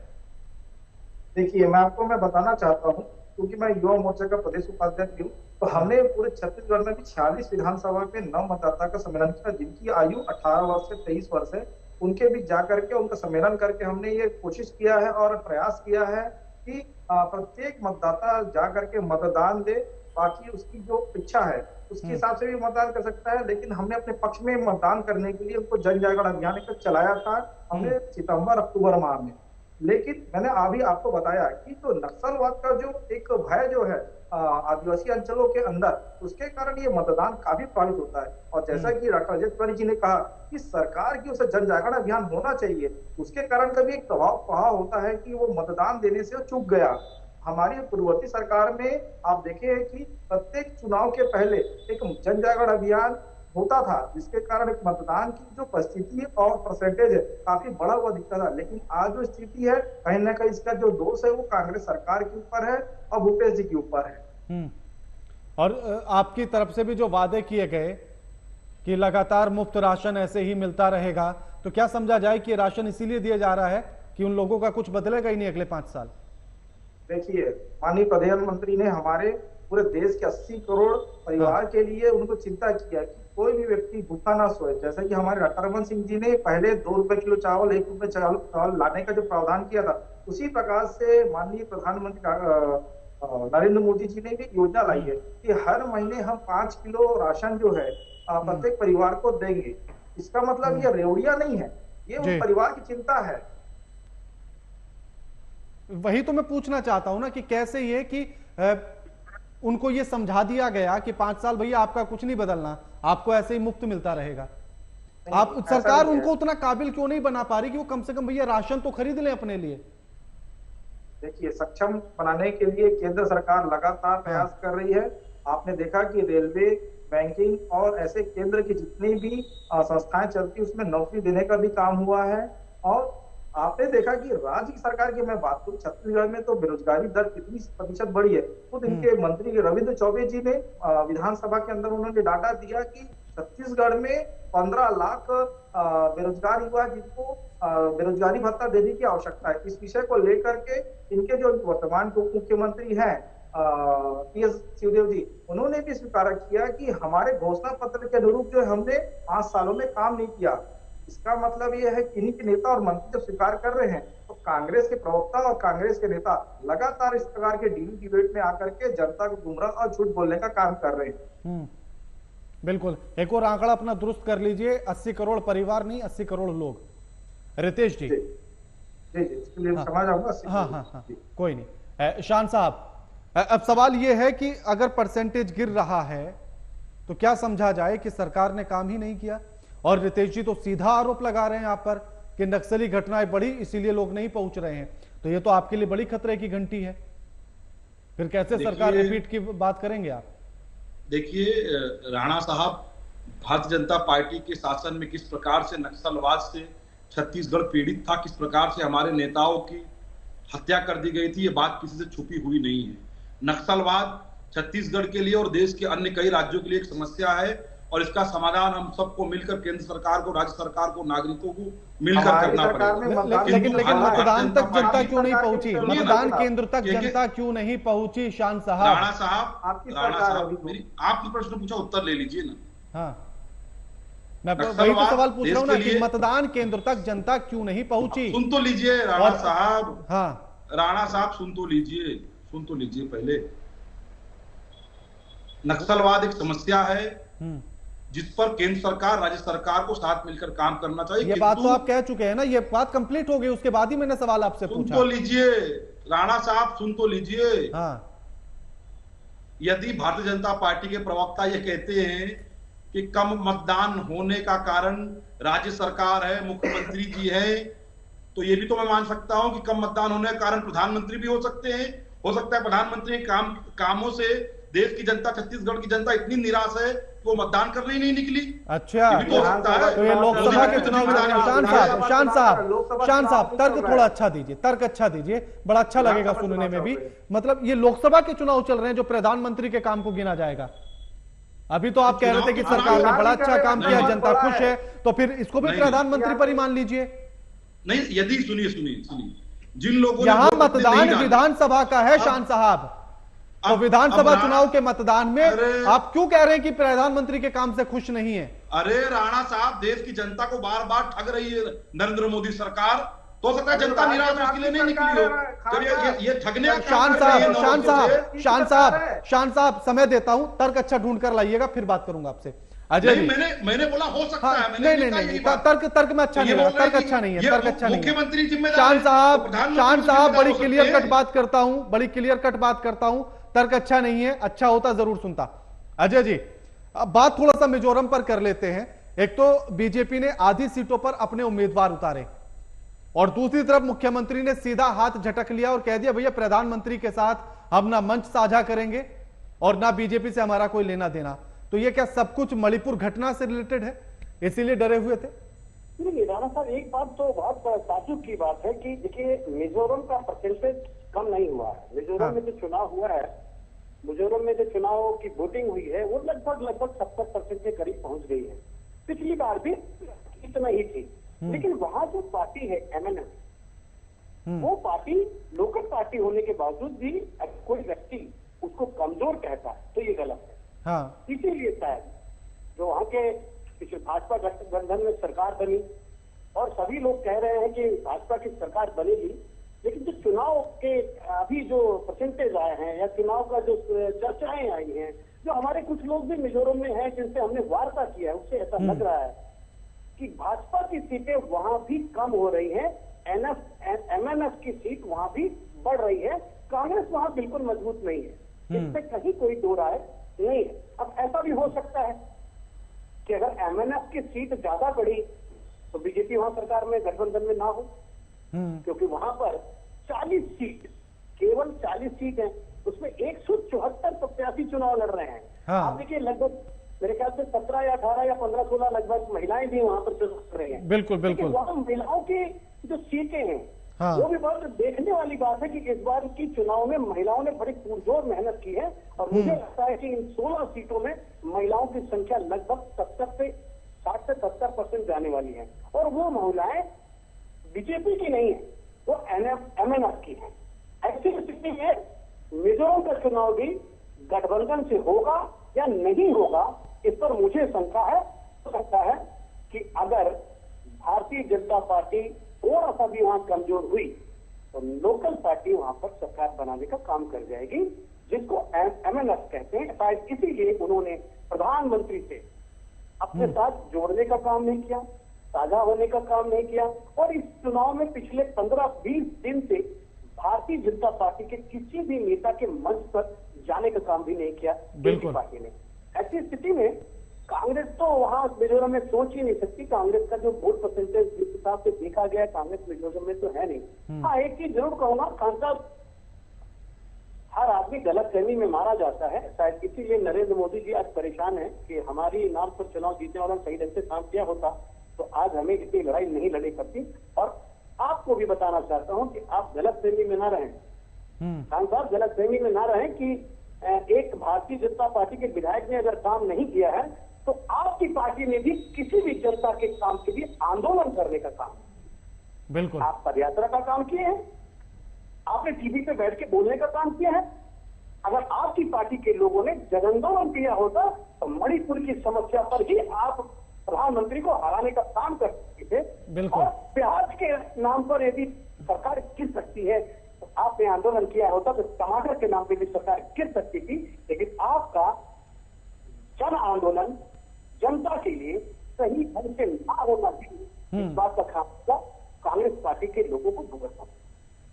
देखिए, मैं बताना चाहता हूँ, क्योंकि मैं युवा मोर्चा का प्रदेश उपाध्यक्ष हूँ, तो हमने पूरे छत्तीसगढ़ में भी 46 विधानसभा के 9 मतदाता का सम्मेलन किया, जिनकी आयु 18 वर्ष से 23 वर्ष है। उनके बीच जाकर के उनका सम्मेलन करके हमने ये कोशिश किया है और प्रयास किया है कि प्रत्येक मतदाता जाकर के मतदान दे। बाकी उसकी जो इच्छा है उसके हिसाब से भी मतदान कर सकता है, लेकिन हमने अपने पक्ष में मतदान करने के लिए उनको जन जागरण अभियान एक चलाया था हमने सितंबर अक्टूबर माह में। लेकिन मैंने अभी आपको बताया कि जो नक्सलवाद का जो एक भय जो है आदिवासी अंचलों के अंदर, उसके कारण ये मतदान काफी प्रभावित होता है। और जैसा कि डॉक्टर अजय तिवारी जी ने कहा कि सरकार की उसे जन जागरण अभियान होना चाहिए, उसके कारण कभी एक प्रभाव होता है कि वो मतदान देने से चूक गया। हमारी पूर्ववर्ती सरकार में आप देखे कि प्रत्येक चुनाव के पहले एक जन जागरण अभियान होता था, जिसके कारण एक मतदान की जो परिस्थिति और परसेंटेज है काफी बड़ा हुआ दिखता था। लेकिन आज जो स्थिति है, कहीं ना कहीं इसका जो दोष है वो कांग्रेस सरकार के ऊपर है और भूपेश जी के ऊपर है। और आपकी तरफ से भी जो वादे किए गए कि लगातार मुफ्त राशन ऐसे ही मिलता रहेगा, तो क्या समझा जाए कि राशन इसीलिए दिया जा रहा है कि उन लोगों का कुछ बदलेगा ही नहीं अगले 5 साल? देखिए, माननीय प्रधानमंत्री ने हमारे पूरे देश के 80 करोड़ परिवार के लिए उनको चिंता किया कि कोई भी व्यक्ति भूखा ना सोए। जैसा कि हमारे डॉक्टर रमन सिंह जी ने पहले 2 रुपए किलो चावल, 1 रुपए चावल लाने का जो प्रावधान किया था, उसी प्रकार से माननीय प्रधानमंत्री नरेंद्र मोदी जी ने भी योजना लाई है कि हर महीने हम 5 किलो राशन जो है प्रत्येक परिवार को देंगे। इसका मतलब ये रेवड़िया नहीं है, ये उस परिवार की चिंता है। वही तो मैं पूछना चाहता हूं ना कि कैसे ये कि उनको ये समझा दिया गया कि 5 साल भैया आपका कुछ नहीं बदलना, आपको ऐसे ही मुफ्त मिलता रहेगा। आप सरकार उनको उतना काबिल क्यों नहीं बना पा रही कि वो कम से कम भैया राशन तो खरीद लें अपने लिए? देखिए, सक्षम बनाने के लिए केंद्र सरकार लगातार प्रयास कर रही है। आपने देखा कि रेलवे, बैंकिंग और ऐसे केंद्र की जितनी भी संस्थाएं चलती उसमें नौकरी देने का भी काम हुआ है। और आपने देखा कि राज्य की सरकार की मैं बात करूं, छत्तीसगढ़ में तो बेरोजगारी दर कितनी प्रतिशत बढ़ी है। खुद इनके मंत्री रविंद्र चौबे जी ने विधानसभा के अंदर उन्होंने डाटा दिया कि छत्तीसगढ़ में 15 लाख बेरोजगार युवा जिनको बेरोजगारी भत्ता देने की आवश्यकता है। इस विषय को लेकर के इनके जो वर्तमान उप मुख्यमंत्री हैं टी.एस. सिंहदेव जी, उन्होंने भी स्वीकार किया कि हमारे घोषणा पत्र के अनुरूप जो हमने 5 सालों में काम नहीं किया। इसका मतलब यह है कि इन्हीं के नेता और मंत्री जब स्वीकार कर रहे हैं तो कांग्रेस के प्रवक्ता और कांग्रेस के नेता लगातार इस प्रकार के डिबेट में आकर के जनता को गुमराह और झूठ बोलने का काम कर रहे हैं। बिल्कुल। एक और आंकड़ा अपना दुरुस्त कर लीजिए, 80 करोड़ परिवार नहीं, 80 करोड़ लोग। रितेश जी, इसके लिए समझ आऊंगा। हाँ, कोई नहीं। शान साहब, अब सवाल यह है कि अगर परसेंटेज गिर रहा है तो क्या समझा जाए कि सरकार ने काम ही नहीं किया? और रितेश जी तो सीधा आरोप लगा रहे हैं आप पर कि नक्सली घटनाएं बढ़ी इसीलिए लोग नहीं पहुंच रहे हैं, तो ये तो आपके लिए बड़ी खतरे की घंटी है। फिर कैसे सरकार रिपीट की बात करेंगे आप? देखिए राणा साहब, भारतीय जनता पार्टी के शासन में किस प्रकार से नक्सलवाद से छत्तीसगढ़ पीड़ित था, किस प्रकार से हमारे नेताओं की हत्या कर दी गई थी, ये बात किसी से छुपी हुई नहीं है। नक्सलवाद छत्तीसगढ़ के लिए और देश के अन्य कई राज्यों के लिए एक समस्या है और इसका समाधान हम सबको मिलकर, केंद्र सरकार को, राज्य सरकार को, नागरिकों को मिलकर हमारी करना सरकार में पड़ेगा। लेकिन मतदान तक जनता क्यों नहीं पहुंची? सुनिए ना मतदान साहब, केंद्र तक जनता क्यों नहीं पहुंची? शान साहब, राणा साहब, आपकी राणा सरकार साहब, अभी तो- मेरी आपने प्रश्न पूछा, उत्तर ले लीजिए ना। हाँ, मैं नक्सलवाद वही तो सवाल पूछ रहा हूँ ना देश के कि लिए- मतदान केंद्र तक जनता क्यों नहीं पहुंची? सुन तो लीजिए राणा और- साहब, हाँ, राणा साहब सुन तो लीजिए पहले। नक्सलवाद एक समस्या है जिस पर केंद्र सरकार, राज्य सरकार को साथ मिलकर काम करना चाहिए। ये बात तो आप कह चुके हैं ना, ये बात कंप्लीट हो गई, उसके बाद ही मैंने सवाल आपसे सुन पूछा। तो लीजिए राणा साहब, सुन तो लीजिए। हाँ, यदि भारतीय जनता पार्टी के प्रवक्ता ये कहते हैं कि कम मतदान होने का कारण राज्य सरकार है, मुख्यमंत्री जी है, तो ये भी तो मैं मान सकता हूं कि कम मतदान होने का कारण प्रधानमंत्री भी हो सकते हैं। हो सकता है प्रधानमंत्री के कामों से देश की जनता, छत्तीसगढ़ की जनता इतनी निराश है कि वो मतदान करने ही नहीं निकली। अच्छा, ये भी तो हो सकता है। तो ये लोकसभा के चुनाव में शान साहब तर्क थोड़ा अच्छा दीजिए, तर्क अच्छा दीजिए, बड़ा अच्छा लगेगा सुनने में भी। मतलब ये लोकसभा के चुनाव चल रहे हैं जो प्रधानमंत्री के काम को गिना जाएगा। अभी तो आप कह रहे थे कि सरकार ने बड़ा अच्छा काम किया, जनता खुश है, तो फिर इसको भी प्रधानमंत्री पर ही मान लीजिए। नहीं, यदि सुनिए, जिन लोगों ने यहां वोट अपने मतदान नहीं डाले- विधानसभा का है शान साहब, तो विधानसभा चुनाव के मतदान में आप क्यों कह रहे हैं कि प्रधानमंत्री के काम से खुश नहीं है? अरे राणा साहब, देश की जनता को बार बार ठग रही है नरेंद्र मोदी सरकार, तो हो सकता है जनता निराश उसके लिए नहीं निकली हो। जब ये ठगने का काम कर रही है शान साहब समय देता हूं, तर्क अच्छा ढूंढ कर लाइएगा, फिर बात करूंगा आपसे। अजय जी, मैंने बोला हो सकता हाँ, है, मैंने नहीं, तर्क में अच्छा नहीं लगा, तर्क अच्छा नहीं है, तर्क अच्छा नहीं है। मुख्यमंत्री जिम्मेदार शान है, साहब, प्रधानमंत्री शान साहब, जिम्मेदार बड़ी हो क्लियर सकते कट हैं। बात करता हूं, बड़ी क्लियर कट बात करता हूं, तर्क अच्छा नहीं है, अच्छा होता जरूर सुनता। अजय जी, अब बात थोड़ा सा मिजोरम पर कर लेते हैं। एक तो बीजेपी ने आधी सीटों पर अपने उम्मीदवार उतारे और दूसरी तरफ मुख्यमंत्री ने सीधा हाथ झटक लिया और कह दिया भैया प्रधानमंत्री के साथ हम ना मंच साझा करेंगे और ना बीजेपी से हमारा कोई लेना देना। तो ये क्या सब कुछ मणिपुर घटना से रिलेटेड है, इसीलिए डरे हुए थे? नहीं राणा साहब, एक बात तो बहुत ताज्जुब की बात है कि देखिए मिजोरम का परसेंटेज कम नहीं हुआ है। मिजोरम में जो चुनाव हुआ है, मिजोरम में जो चुनाव की वोटिंग हुई है वो लगभग 70% के करीब पहुंच गई है। पिछली बार भी इतना ही थी, लेकिन वहां जो पार्टी है MNF, वो पार्टी लोकल पार्टी होने के बावजूद भी अगर कोई व्यक्ति उसको कमजोर कहता है तो ये गलत है। हाँ, इसीलिए शायद जो वहां के पिछले भाजपा गठबंधन में सरकार बनी और सभी लोग कह रहे हैं कि भाजपा की सरकार बनेगी, लेकिन जो चुनाव के अभी जो परसेंटेज आए हैं या चुनाव का जो चर्चाएं आई हैं, जो हमारे कुछ लोग भी मिजोरम में हैं जिनसे हमने वार्ता किया है, उससे ऐसा लग रहा है कि भाजपा की सीटें वहां भी कम हो रही हैं, MNF की सीट वहां भी बढ़ रही है, कांग्रेस वहां बिल्कुल मजबूत नहीं है, इसमें कहीं कोई दो राय नहीं है। अब ऐसा भी हो सकता है कि अगर MNF की सीट ज्यादा बढ़ी तो बीजेपी वहां सरकार में गठबंधन में ना हो, क्योंकि वहां पर 40 सीट, केवल 40 सीट है, उसमें 174 प्रत्याशी चुनाव लड़ रहे हैं। हाँ। आप देखिए लगभग मेरे ख्याल से 17 या 18 या 15-16 लगभग महिलाएं भी वहां पर चुनाव कर रही हैं। बिल्कुल बिल्कुल। वहां महिलाओं की जो सीटें हैं, हाँ। वो भी बहुत देखने वाली बात है कि इस बार की चुनाव में महिलाओं ने बड़ी पुरजोर मेहनत की है और मुझे लगता है कि इन 16 सीटों में महिलाओं की संख्या लगभग 60 से 70% जाने वाली है और वो महिलाएं बीजेपी की नहीं है, वो MNF की है। ऐसी स्थिति में मिजोरम का चुनाव भी गठबंधन से होगा या नहीं होगा, इस पर मुझे शंका है। हो सकता है कि अगर भारतीय जनता पार्टी थोड़ा सा भी वहां कमजोर हुई तो लोकल पार्टी वहां पर सरकार बनाने का काम कर जाएगी, जिसको MNF कहते हैं। शायद इसीलिए उन्होंने प्रधानमंत्री से अपने साथ जोड़ने का काम नहीं किया, साझा होने का काम नहीं किया और इस चुनाव में पिछले 15-20 दिन से भारतीय जनता पार्टी के किसी भी नेता के मंच पर जाने का काम भी नहीं किया बिल्कुल पार्टी ने। ऐसी स्थिति में कांग्रेस तो वहां मिजोरम में सोच ही नहीं सकती। कांग्रेस का जो वोट परसेंटेज जिस हिसाब से देखा गया, कांग्रेस मिजोरम में तो है नहीं। हाँ, एक चीज जरूर कहूंगा, खान साहब, हर आदमी गलत फहमी में मारा जाता है। शायद इसीलिए नरेंद्र मोदी जी आज परेशान है कि हमारी नाम पर चुनाव जीतने वाला सही ढंग से काम किया होता तो आज हमें इतनी लड़ाई नहीं लड़नी पड़ती। और आपको भी बताना चाहता हूं कि आप गलत फहमी में ना रहें, खान साहब, गलत फहमी में ना रहें कि एक भारतीय जनता पार्टी के विधायक ने अगर काम नहीं किया है तो आपकी पार्टी ने भी किसी भी जनता के काम के लिए आंदोलन करने का काम, बिल्कुल, आप पदयात्रा का काम किए हैं, आपने टीवी पे बैठ के बोलने का काम किया है। अगर आपकी पार्टी के लोगों ने जनांदोलन किया होता तो मणिपुर की समस्या पर ही आप प्रधानमंत्री को हराने का काम कर सकते थे। बिल्कुल। और प्याज के नाम पर यदि सरकार गिर सकती है तो आपने आंदोलन किया होता तो टमाटर के नाम पर भी सरकार गिर सकती थी। लेकिन आपका जन आंदोलन जनता के लिए सही ढंग से ना होना चाहिए, इस बात का खामियाजा कांग्रेस पार्टी के लोगों को भुगतना।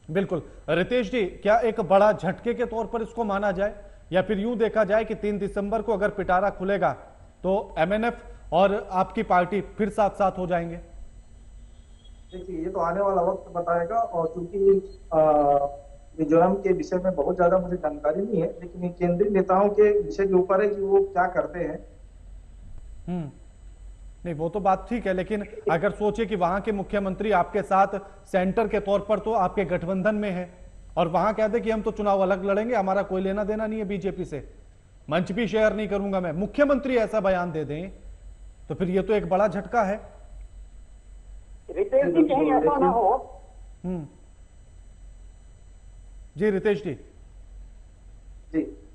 बिल्कुल। रितेश जी, क्या एक बड़ा झटके के तौर पर इसको माना जाए, या फिर यूं देखा जाए कि 3 दिसंबर को अगर पिटारा खुलेगा तो एमएनएफ और आपकी पार्टी फिर साथ साथ हो जाएंगे? देखिए, ये तो आने वाला वक्त बताएगा, और चूंकि मिजोरम के विषय में बहुत ज्यादा मुझे जानकारी नहीं है, लेकिन ये केंद्रीय नेताओं के विषय के ऊपर है कि वो क्या करते हैं। नहीं, वो तो बात ठीक है, लेकिन अगर सोचे कि वहां के मुख्यमंत्री आपके साथ सेंटर के तौर पर तो आपके गठबंधन में है, और वहां कहते कि हम तो चुनाव अलग लड़ेंगे, हमारा कोई लेना देना नहीं है बीजेपी से, मंच भी शेयर नहीं करूंगा मैं, मुख्यमंत्री ऐसा बयान दे दें तो फिर ये तो एक बड़ा झटका है। रितेश जी, कहीं ऐसा ना हो। जी रितेश जी,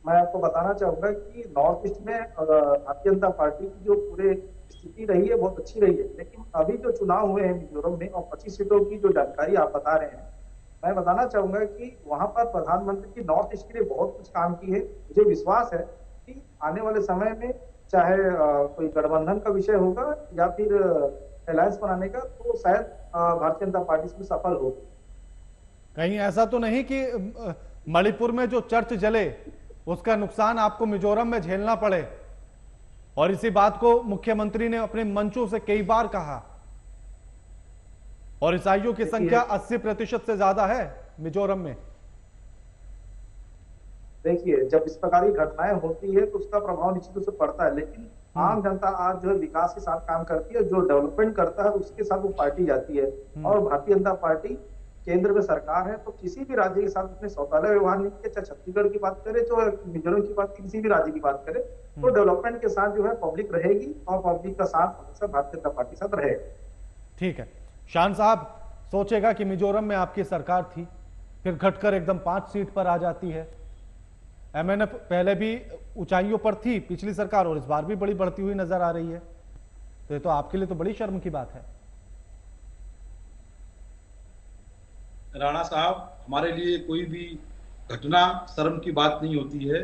मैं आपको बताना चाहूंगा कि नॉर्थ ईस्ट में भारतीय जनता पार्टी की जो पूरे स्थिति रही है बहुत अच्छी रही है, लेकिन अभी जो चुनाव हुए हैं मिजोरम में और 25 सीटों की जो जानकारी आप बता रहे हैं, मैं बताना चाहूंगा कि वहां पर प्रधानमंत्री की नॉर्थ ईस्ट के लिए बहुत कुछ काम की है। मुझे विश्वास है कि आने वाले समय में चाहे कोई गठबंधन का विषय होगा या फिर अलायंस बनाने का, तो शायद भारतीय जनता पार्टी इसमें सफल होगी। कहीं ऐसा तो नहीं कि मणिपुर में जो चर्च जले उसका नुकसान आपको मिजोरम में झेलना पड़े, और इसी बात को मुख्यमंत्री ने अपने मंचों से कई बार कहा, और ईसाइयों की संख्या 80% से ज्यादा है मिजोरम में। देखिए, जब इस प्रकार की घटनाएं होती है तो उसका प्रभाव निश्चित रूप से पड़ता है, लेकिन आम जनता आज जो है विकास के साथ काम करती है, जो डेवलपमेंट करता है उसके साथ वो पार्टी जाती है। और भारतीय जनता पार्टी केंद्र में सरकार है, तो किसी भी राज्य के साथ उसने सौदाला व्यवहार नहीं किया, चाहे छत्तीसगढ़ की बात करें, चाहे मिजोरम की बात, किसी भी राज्य की बात करें, तो डेवलपमेंट के साथ जो है पब्लिक रहेगी, और पब्लिक का साथ हमेशा भारतीय जनता पार्टी के साथ रहेगा। ठीक है, शान साहब, सोचेगा कि मिजोरम में आपकी सरकार थी, फिर घटकर एकदम 5 सीट पर आ जाती है। एमएनएफ पहले भी ऊंचाइयों पर थी पिछली सरकार, और इस बार भी बड़ी बढ़ती हुई नजर आ रही है, तो ये तो आपके लिए तो बड़ी शर्म की बात है। राणा साहब, हमारे लिए कोई भी घटना शर्म की बात नहीं होती है।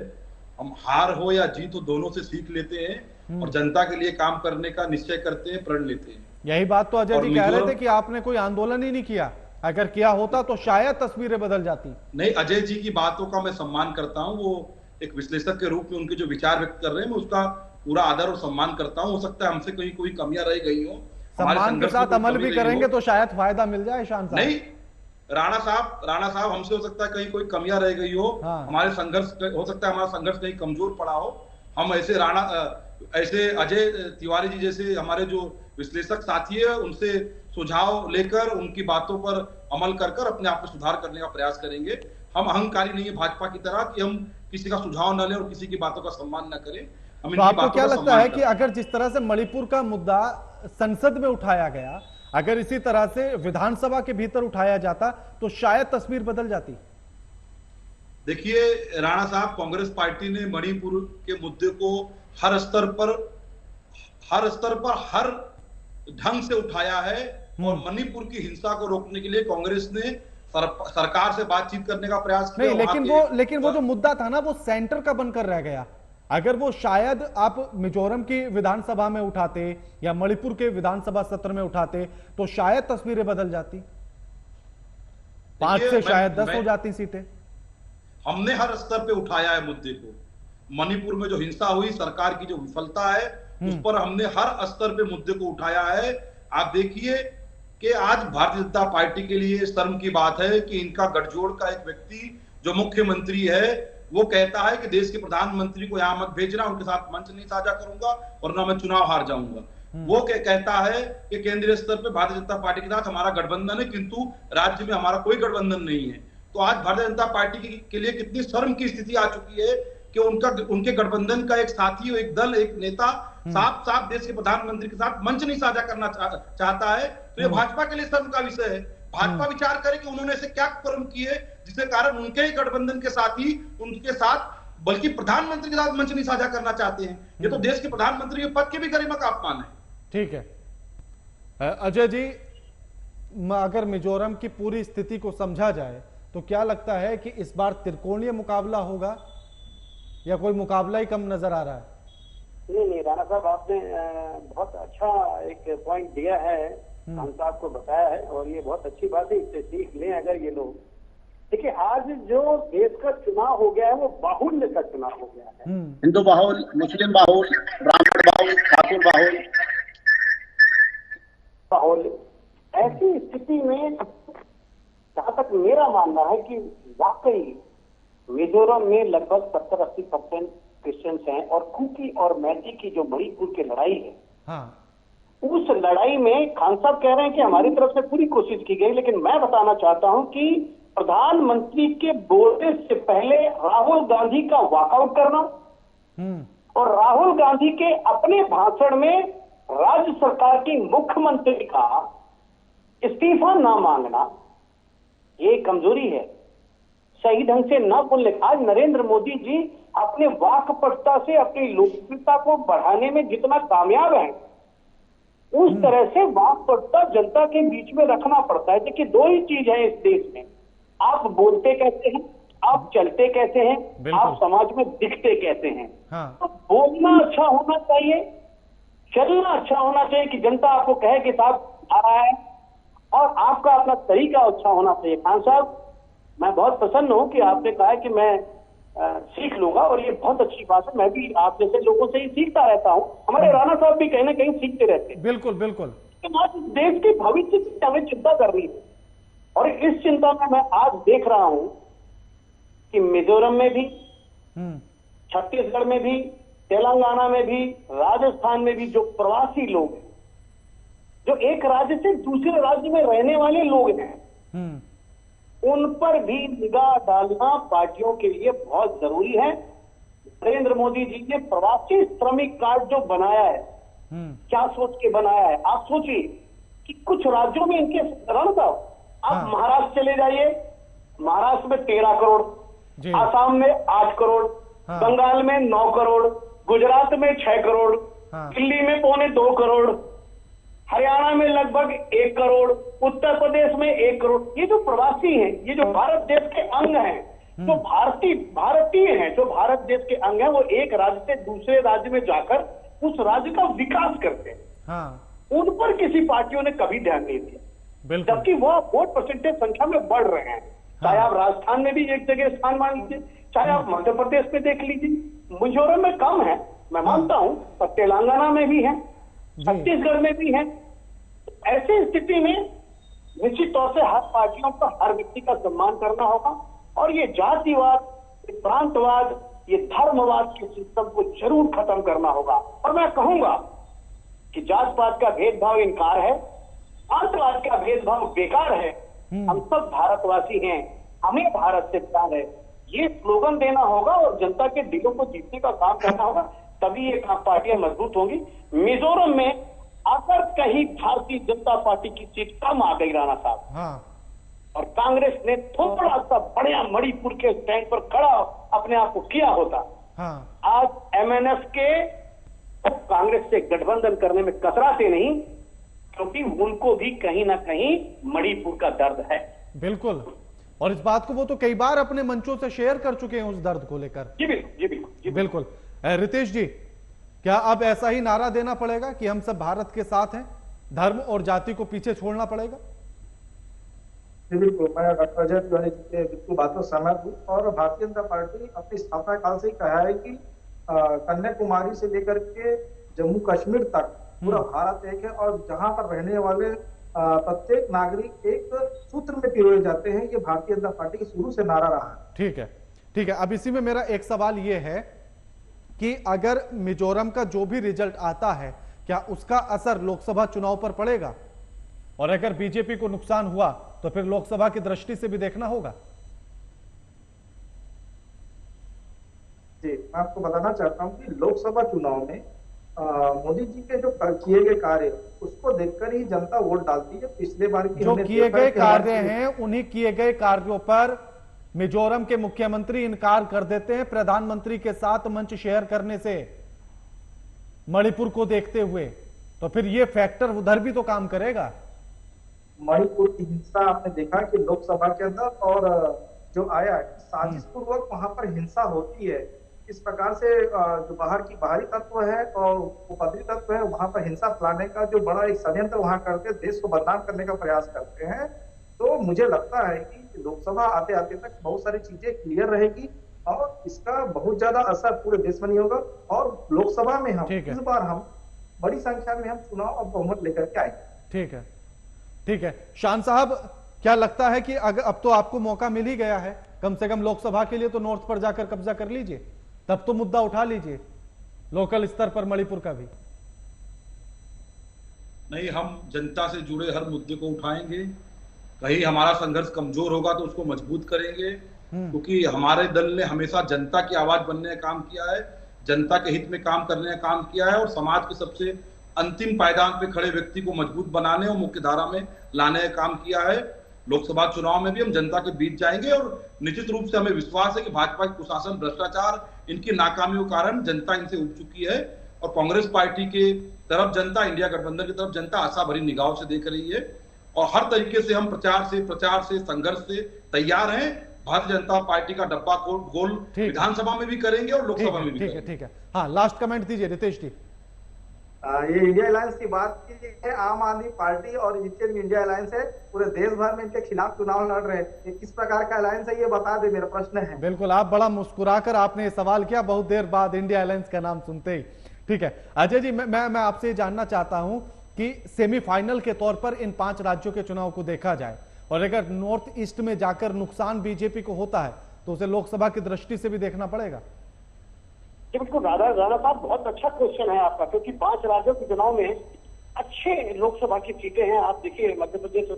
हम हार हो या जीत हो दोनों से सीख लेते हैं और जनता के लिए काम करने का निश्चय करते हैं, प्रण लेते हैं। यही बात तो अजय जी कह रहे थे कि आपने कोई आंदोलन ही नहीं किया, अगर किया होता तो शायद तस्वीरें बदल जाती। नहीं, अजय जी की बातों का मैं सम्मान करता हूं, वो एक विश्लेषक के रूप में उनके जो विचार व्यक्त कर रहे हैं मैं उसका पूरा आदर और सम्मान करता हूं। हो सकता है हमसे कहीं कोई कमियां रह गई हो, सम्मान के साथ अमल भी करेंगे तो शायद फायदा मिल जाए। शान साहब, नहीं, राणा साहब हमसे हो सकता है कहीं कोई कमियां रह गई हो, हमारे संघर्ष हो सकता है हमारा संघर्ष कहीं कमजोर पड़ा हो। हम ऐसे अजय तिवारी जी जैसे हमारे जो विश्लेषक साथी है उनसे सुझाव लेकर उनकी बातों पर अमल कर अपने आप में सुधार करने का प्रयास करेंगे। हम अहंकारी नहीं है भाजपा की तरह कि हम किसी का सुझाव न लें और किसी की बातों का सम्मान न करें। तो आपको क्या लगता है कि अगर जिस तरह से मणिपुर का मुद्दा संसद में उठाया गया, अगर इसी तरह से विधानसभा के भीतर उठाया जाता तो शायद तस्वीर बदल जाती? देखिए राणा साहब, कांग्रेस पार्टी ने मणिपुर के मुद्दे को हर स्तर पर हर ढंग से उठाया है, और मणिपुर की हिंसा को रोकने के लिए कांग्रेस ने सरकार से बातचीत करने का प्रयास किया। नहीं, लेकिन वो जो मुद्दा था ना, वो सेंटर का बनकर रह गया। अगर वो शायद आप मिजोरम की विधानसभा में उठाते या मणिपुर के विधानसभा सत्र में उठाते तो शायद तस्वीरें बदल जाती, 5 से शायद 10 हो जाती सीटें। हमने हर स्तर पे उठाया है मुद्दे को। मणिपुर में जो हिंसा हुई, सरकार की जो विफलता है, उस पर हमने हर स्तर पे मुद्दे को उठाया है। आप देखिए कि आज भारतीय जनता पार्टी के लिए शर्म की बात है कि इनका गठजोड़ का एक व्यक्ति जो मुख्यमंत्री है वो कहता है कि देश के प्रधानमंत्री को यहां मत भेजना, उनके साथ मंच नहीं साझा करूंगा और ना मैं चुनाव हार जाऊंगा। वो कहता है कि केंद्रीय स्तर पे भारतीय जनता पार्टी के साथ हमारा गठबंधन है, किंतु राज्य में हमारा कोई गठबंधन नहीं है। तो आज भारतीय जनता पार्टी के लिए कितनी शर्म की स्थिति आ चुकी है कि उनके गठबंधन का एक साथी, एक दल, एक नेता साफ साफ देश के प्रधानमंत्री के साथ मंच नहीं साझा करना चाहता है, तो ये भाजपा के लिए शर्म का विषय है। भाजपा विचार करे कि उन्होंने ऐसे क्या कर्म किए जिसके कारण उनके ही गठबंधन के साथी उनके साथ, बल्कि प्रधानमंत्री के साथ मंच नहीं साझा करना चाहते हैं। ये तो देश के प्रधानमंत्री के पद के भी गरिमा का अपमान है। ठीक है अजय जी, अगर मिजोरम की पूरी स्थिति को समझा जाए तो क्या लगता है कि इस बार त्रिकोणीय मुकाबला होगा या कोई मुकाबला ही कम नजर आ रहा है? नहीं, राणा साहब आपने बहुत अच्छा एक पॉइंट दिया है, खान साहब को बताया है, और ये बहुत अच्छी बात है, इससे सीख लें अगर ये लोग। देखिए, आज जो देश का चुनाव हो गया है वो बाहुल्य का चुनाव हो गया है। हिंदू बाहुल, मुस्लिम बाहुल, ब्राह्मण बाहुल, ठाकुर बाहुल। ऐसी स्थिति में जहां तक मेरा मानना है कि वाकई मिजोरम में लगभग 70-80% क्रिश्चियंस हैं, और कुकी और मैती की जो मणिपुर की लड़ाई है, हाँ, उस लड़ाई में खान साहब कह रहे हैं कि हमारी तरफ से पूरी कोशिश की गई, लेकिन मैं बताना चाहता हूं कि प्रधानमंत्री के बोलने से पहले राहुल गांधी का वॉकआउट करना और राहुल गांधी के अपने भाषण में राज्य सरकार की मुख्यमंत्री का इस्तीफा ना मांगना, ये कमजोरी है। सही ढंग से न बोलने। आज नरेंद्र मोदी जी अपने वाक्पटुता से अपनी लोकप्रियता को बढ़ाने में जितना कामयाब है, उस तरह से वाक्पटुता जनता के बीच में रखना पड़ता है। देखिए, दो ही चीज है इस देश में, आप बोलते कैसे हैं, आप चलते कैसे हैं, आप समाज में दिखते कैसे हैं। हाँ। तो बोलना अच्छा होना चाहिए, चलना अच्छा होना चाहिए कि जनता आपको कहे कि साहब आ रहा है, और आपका अपना तरीका अच्छा होना चाहिए। खान साहब, मैं बहुत प्रसन्न हूं कि आपने कहा है कि मैं सीख लूंगा, और ये बहुत अच्छी बात है। मैं भी आप जैसे लोगों से ही सीखता रहता हूं। हमारे राणा साहब भी कहीं ना कहीं सीखते रहते हैं। बिल्कुल बिल्कुल। तो आज देश के भविष्य की हमें चिंता करनी है, और इस चिंता में मैं आज देख रहा हूं कि मिजोरम में भी, छत्तीसगढ़ में भी, तेलंगाना में भी, राजस्थान में भी जो प्रवासी लोग हैं, जो एक राज्य से दूसरे राज्य में रहने वाले लोग हैं, उन पर भी निगाह डालना पार्टियों के लिए बहुत जरूरी है। नरेंद्र मोदी जी ने प्रवासी श्रमिक कार्ड जो बनाया है, क्या सोच के बनाया है? आप सोचिए कि कुछ राज्यों में इनके रण था। आप महाराष्ट्र चले जाइए, महाराष्ट्र में 13 करोड़, आसाम में 8 करोड़, बंगाल में 9 करोड़, गुजरात में 6 करोड़, दिल्ली में 1.25 करोड़, हरियाणा में लगभग 1 करोड़, उत्तर प्रदेश में 1 करोड़। ये जो प्रवासी हैं, ये जो भारत देश के अंग हैं, जो भारतीय हैं, जो भारत देश के अंग हैं, वो एक राज्य से दूसरे राज्य में जाकर उस राज्य का विकास करते हैं। उन पर किसी पार्टियों ने कभी ध्यान नहीं दिया, जबकि वह वोट परसेंटेज संख्या में बढ़ रहे हैं। चाहे आप राजस्थान में भी एक जगह स्थान मान लीजिए, चाहे आप मध्य प्रदेश में देख लीजिए। मिजोरम में कम है, मैं मानता हूं, पर तेलंगाना में भी है, छत्तीसगढ़ में भी है। ऐसी स्थिति में निश्चित तौर से हर पार्टियों को हर व्यक्ति का सम्मान करना होगा, और ये जातिवाद, ये प्रांतवाद, ये धर्मवाद के सिस्टम को जरूर खत्म करना होगा। और मैं कहूंगा कि जात पात का भेदभाव इनकार है, प्रांतवाद का भेदभाव बेकार है। हम सब भारतवासी हैं, हमें भारत से प्यार है, ये स्लोगन देना होगा और जनता के दिलों को जीतने का काम करना होगा, तभी ये पार्टियां मजबूत होंगी। मिजोरम में अगर कहीं भारतीय जनता पार्टी की सीट कम आ गई राणा साहब, और कांग्रेस ने थोड़ा सा बढ़िया मणिपुर के स्टैंड पर खड़ा अपने आप को किया होता, आज एमएनएफ के कांग्रेस से गठबंधन करने में कतराते नहीं, क्योंकि उनको भी कहीं ना कहीं मणिपुर का दर्द है। बिल्कुल, और इस बात को वो तो कई बार अपने मंचों से शेयर कर चुके हैं उस दर्द को लेकर। जी बिल्कुल, जी बिल्कुल, जी बिल्कुल। रितेश जी, क्या अब ऐसा ही नारा देना पड़ेगा कि हम सब भारत के साथ हैं, धर्म और जाति को पीछे छोड़ना पड़ेगा? जी बिल्कुल, मैं डॉक्टर अजय तिवारी जी के बिल्कुल बातों से सहमत हूँ। और भारतीय जनता पार्टी अपनी स्थापना काल से ही कहा है कि कन्याकुमारी से लेकर के जम्मू कश्मीर तक पूरा भारत एक है, और जहां पर रहने वाले प्रत्येक नागरिक एक सूत्र में पिरोए जाते हैं। ये भारतीय जनता पार्टी की शुरू से नारा रहा है। ठीक है, ठीक है। अब इसी में मेरा एक सवाल ये है कि अगर मिजोरम का जो भी रिजल्ट आता है, क्या उसका असर लोकसभा चुनाव पर पड़ेगा? और अगर बीजेपी को नुकसान हुआ तो फिर लोकसभा की दृष्टि से भी देखना होगा। जी, मैं आपको बताना चाहता हूँ कि लोकसभा चुनाव में मोदी जी के जो किए गए कार्य उसको देखकर ही जनता वोट डालती है। पिछले बार की जो हमने किए देखा गए कि कार्य हमारे- हैं उन्हीं किए गए कार्यों पर मिजोरम के मुख्यमंत्री इनकार कर देते हैं प्रधानमंत्री के साथ मंच शेयर करने से मणिपुर को देखते हुए, तो फिर ये फैक्टर उधर भी तो काम करेगा। मणिपुर की हिंसा आपने देखा कि लोकसभा के अंदर और जो आया साजिश पूर्वक वहां पर हिंसा होती है। इस प्रकार से जो बाहर की बाहरी तत्व है और उपद्रवी तत्व है वहां पर हिंसा फैलाने का जो बड़ा एक षड्यंत्र वहां करके देश को बदनाम करने का प्रयास करते हैं। तो मुझे लगता है कि लोकसभा आते आते तक बहुत सारी चीजें क्लियर रहेगी और इसका बहुत ज्यादा असर पूरे देश में नहीं होगा। और लोकसभा में हम ठीक है। इस बार हम बड़ी संख्या में हम चुनाव और बहुमत लेकर के आएंगे। ठीक है, ठीक है। शान साहब, क्या लगता है कि अगर अब तो आपको मौका मिल ही गया है कम से कम लोकसभा के लिए, तो नॉर्थ पर जाकर कब्जा कर लीजिए, तब तो मुद्दा उठा लीजिए लोकल स्तर पर मणिपुर का भी। नहीं, हम जनता से जुड़े हर मुद्दे को उठाएंगे। कहीं हमारा संघर्ष कमजोर होगा तो उसको मजबूत करेंगे, क्योंकि हमारे दल ने हमेशा जनता की आवाज बनने का काम किया है, जनता के हित में काम करने का काम किया है और समाज के सबसे अंतिम पायदान पे खड़े व्यक्ति को मजबूत बनाने और मुख्य धारा में लाने का काम किया है। लोकसभा चुनाव में भी हम जनता के बीच जाएंगे और निश्चित रूप से हमें विश्वास है कि भाजपा की कुशासन, भ्रष्टाचार, इनकी नाकामियों के कारण जनता इनसे उब चुकी है और कांग्रेस पार्टी के तरफ जनता, इंडिया गठबंधन की तरफ जनता आशा भरी निगाहों से देख रही है और हर तरीके से हम प्रचार से संघर्ष से तैयार हैं। भारतीय जनता पार्टी का डब्बा गोल विधानसभा में भी करेंगे और लोकसभा में भी करेंगे। ठीक है। हाँ, लास्ट कमेंट दीजिए रितेश जी। ये इंडिया अलायंस की बात की है, आम आदमी पार्टी और जितने भी इंडिया अलायंस है पूरे देश भर में इनके खिलाफ चुनाव लड़ रहे हैं। ये किस प्रकार का अलायंस है ये बता दे, मेरा प्रश्न है। बिल्कुल, आप बड़ा मुस्कुराकर आपने ये सवाल किया बहुत देर बाद इंडिया अलायंस का नाम सुनते ही। ठीक है अजय जी, मैं आपसे जानना चाहता हूं कि सेमीफाइनल के तौर पर इन 5 राज्यों के चुनाव को देखा जाए और अगर नॉर्थ ईस्ट में जाकर नुकसान बीजेपी को होता है तो उसे लोकसभा की दृष्टि से भी देखना पड़ेगा। बिल्कुल राणा साहब, बहुत अच्छा क्वेश्चन है आपका, क्योंकि 5 राज्यों के चुनाव में अच्छे लोकसभा की सीटें हैं। आप देखिए मध्य प्रदेश,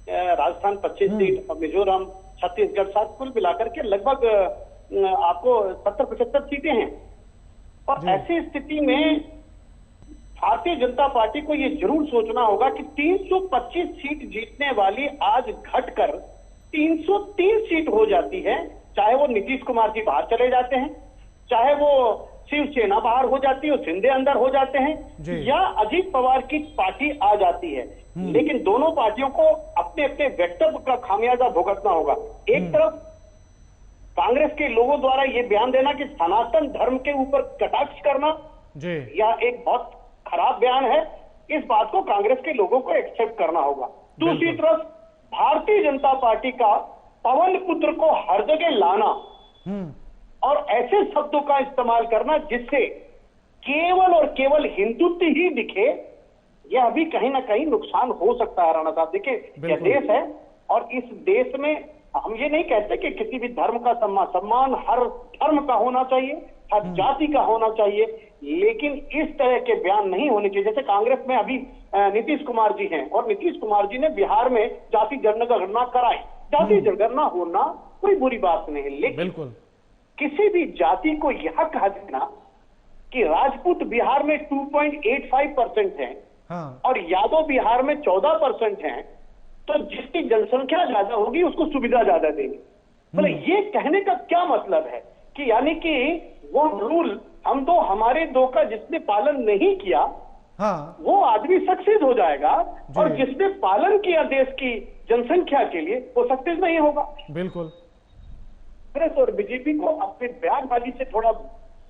राजस्थान 25 सीट और मिजोरम, छत्तीसगढ़, साथ कुल मिलाकर के लगभग आपको 70-75 सीटें हैं। और ऐसी स्थिति में भारतीय जनता पार्टी को ये जरूर सोचना होगा कि 325 सीट जीतने वाली आज घटकर 303 सीट हो जाती है, चाहे वो नीतीश कुमार जी बाहर चले जाते हैं, चाहे वो शिवसेना बाहर हो जाती है, शिंदे अंदर हो जाते हैं, या अजीत पवार की पार्टी आ जाती है। लेकिन दोनों पार्टियों को अपने अपने वक्तव्य का खामियाजा भुगतना होगा। एक तरफ कांग्रेस के लोगों द्वारा ये बयान देना कि सनातन धर्म के ऊपर कटाक्ष करना या एक बहुत खराब बयान है, इस बात को कांग्रेस के लोगों को एक्सेप्ट करना होगा। दूसरी तरफ भारतीय जनता पार्टी का पवन पुत्र को हर जगह लाना और ऐसे शब्दों का इस्तेमाल करना जिससे केवल और केवल हिंदुत्व ही दिखे, यह अभी कहीं ना कहीं नुकसान हो सकता है। राणा साहब देखिए, यह देश है और इस देश में हम ये नहीं कहते कि किसी भी धर्म का सम्मान हर धर्म का होना चाहिए, हर जाति का होना चाहिए, लेकिन इस तरह के बयान नहीं होने चाहिए। जैसे कांग्रेस में अभी नीतीश कुमार जी हैं और नीतीश कुमार जी ने बिहार में जाति जनगणना कराई। जाति जनगणना होना कोई बुरी बात नहीं, लेकिन किसी भी जाति को यह कहा देना कि राजपूत बिहार में 2.85% है और यादव बिहार में 14% है, तो जिसकी जनसंख्या ज्यादा होगी उसको सुविधा ज्यादा देंगे। मतलब ये कहने का क्या मतलब है कि यानी कि वो रूल हम दो हमारे दो का जिसने पालन नहीं किया वो आदमी सक्सेस हो जाएगा और जिसने पालन किया देश की जनसंख्या के लिए वो सक्सेस नहीं होगा। बिल्कुल। कांग्रेस और बीजेपी को अपने बयानबाजी से थोड़ा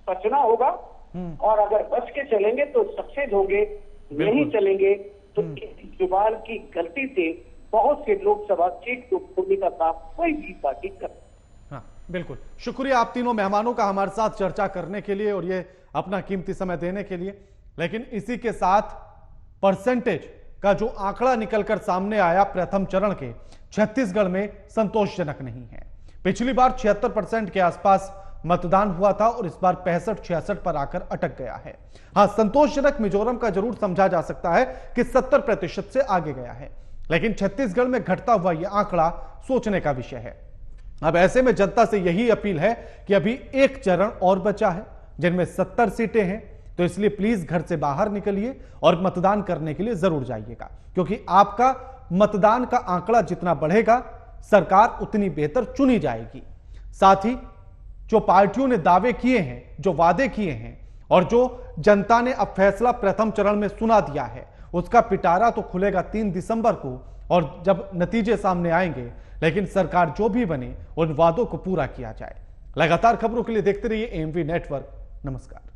बचना होगा और अगर बच के चलेंगे तो सक्सेस होंगे, नहीं चलेंगे तो जुबान की गलती से बहुत से लोकसभा सीट को खोने का काम कोई भी पार्टी कर। हाँ बिल्कुल, शुक्रिया आप तीनों मेहमानों का हमारे साथ चर्चा करने के लिए और ये अपना कीमती समय देने के लिए। लेकिन इसी के साथ परसेंटेज का जो आंकड़ा निकलकर सामने आया प्रथम चरण के छत्तीसगढ़ में संतोषजनक नहीं है। पिछली बार 76% के आसपास मतदान हुआ था और इस बार 65-66 पर आकर अटक गया है। हां, संतोषजनक मिजोरम का जरूर समझा जा सकता है कि 70% से आगे गया है, लेकिन छत्तीसगढ़ में घटता हुआ यह आंकड़ा सोचने का विषय है। अब ऐसे में जनता से यही अपील है कि अभी एक चरण और बचा है जिनमें 70 सीटें हैं, तो इसलिए प्लीज घर से बाहर निकलिए और मतदान करने के लिए जरूर जाइएगा, क्योंकि आपका मतदान का आंकड़ा जितना बढ़ेगा सरकार उतनी बेहतर चुनी जाएगी। साथ ही जो पार्टियों ने दावे किए हैं, जो वादे किए हैं और जो जनता ने अब फैसला प्रथम चरण में सुना दिया है, उसका पिटारा तो खुलेगा 3 दिसंबर को, और जब नतीजे सामने आएंगे, लेकिन सरकार जो भी बने उन वादों को पूरा किया जाए। लगातार खबरों के लिए देखते रहिए एएमवी नेटवर्क। नमस्कार।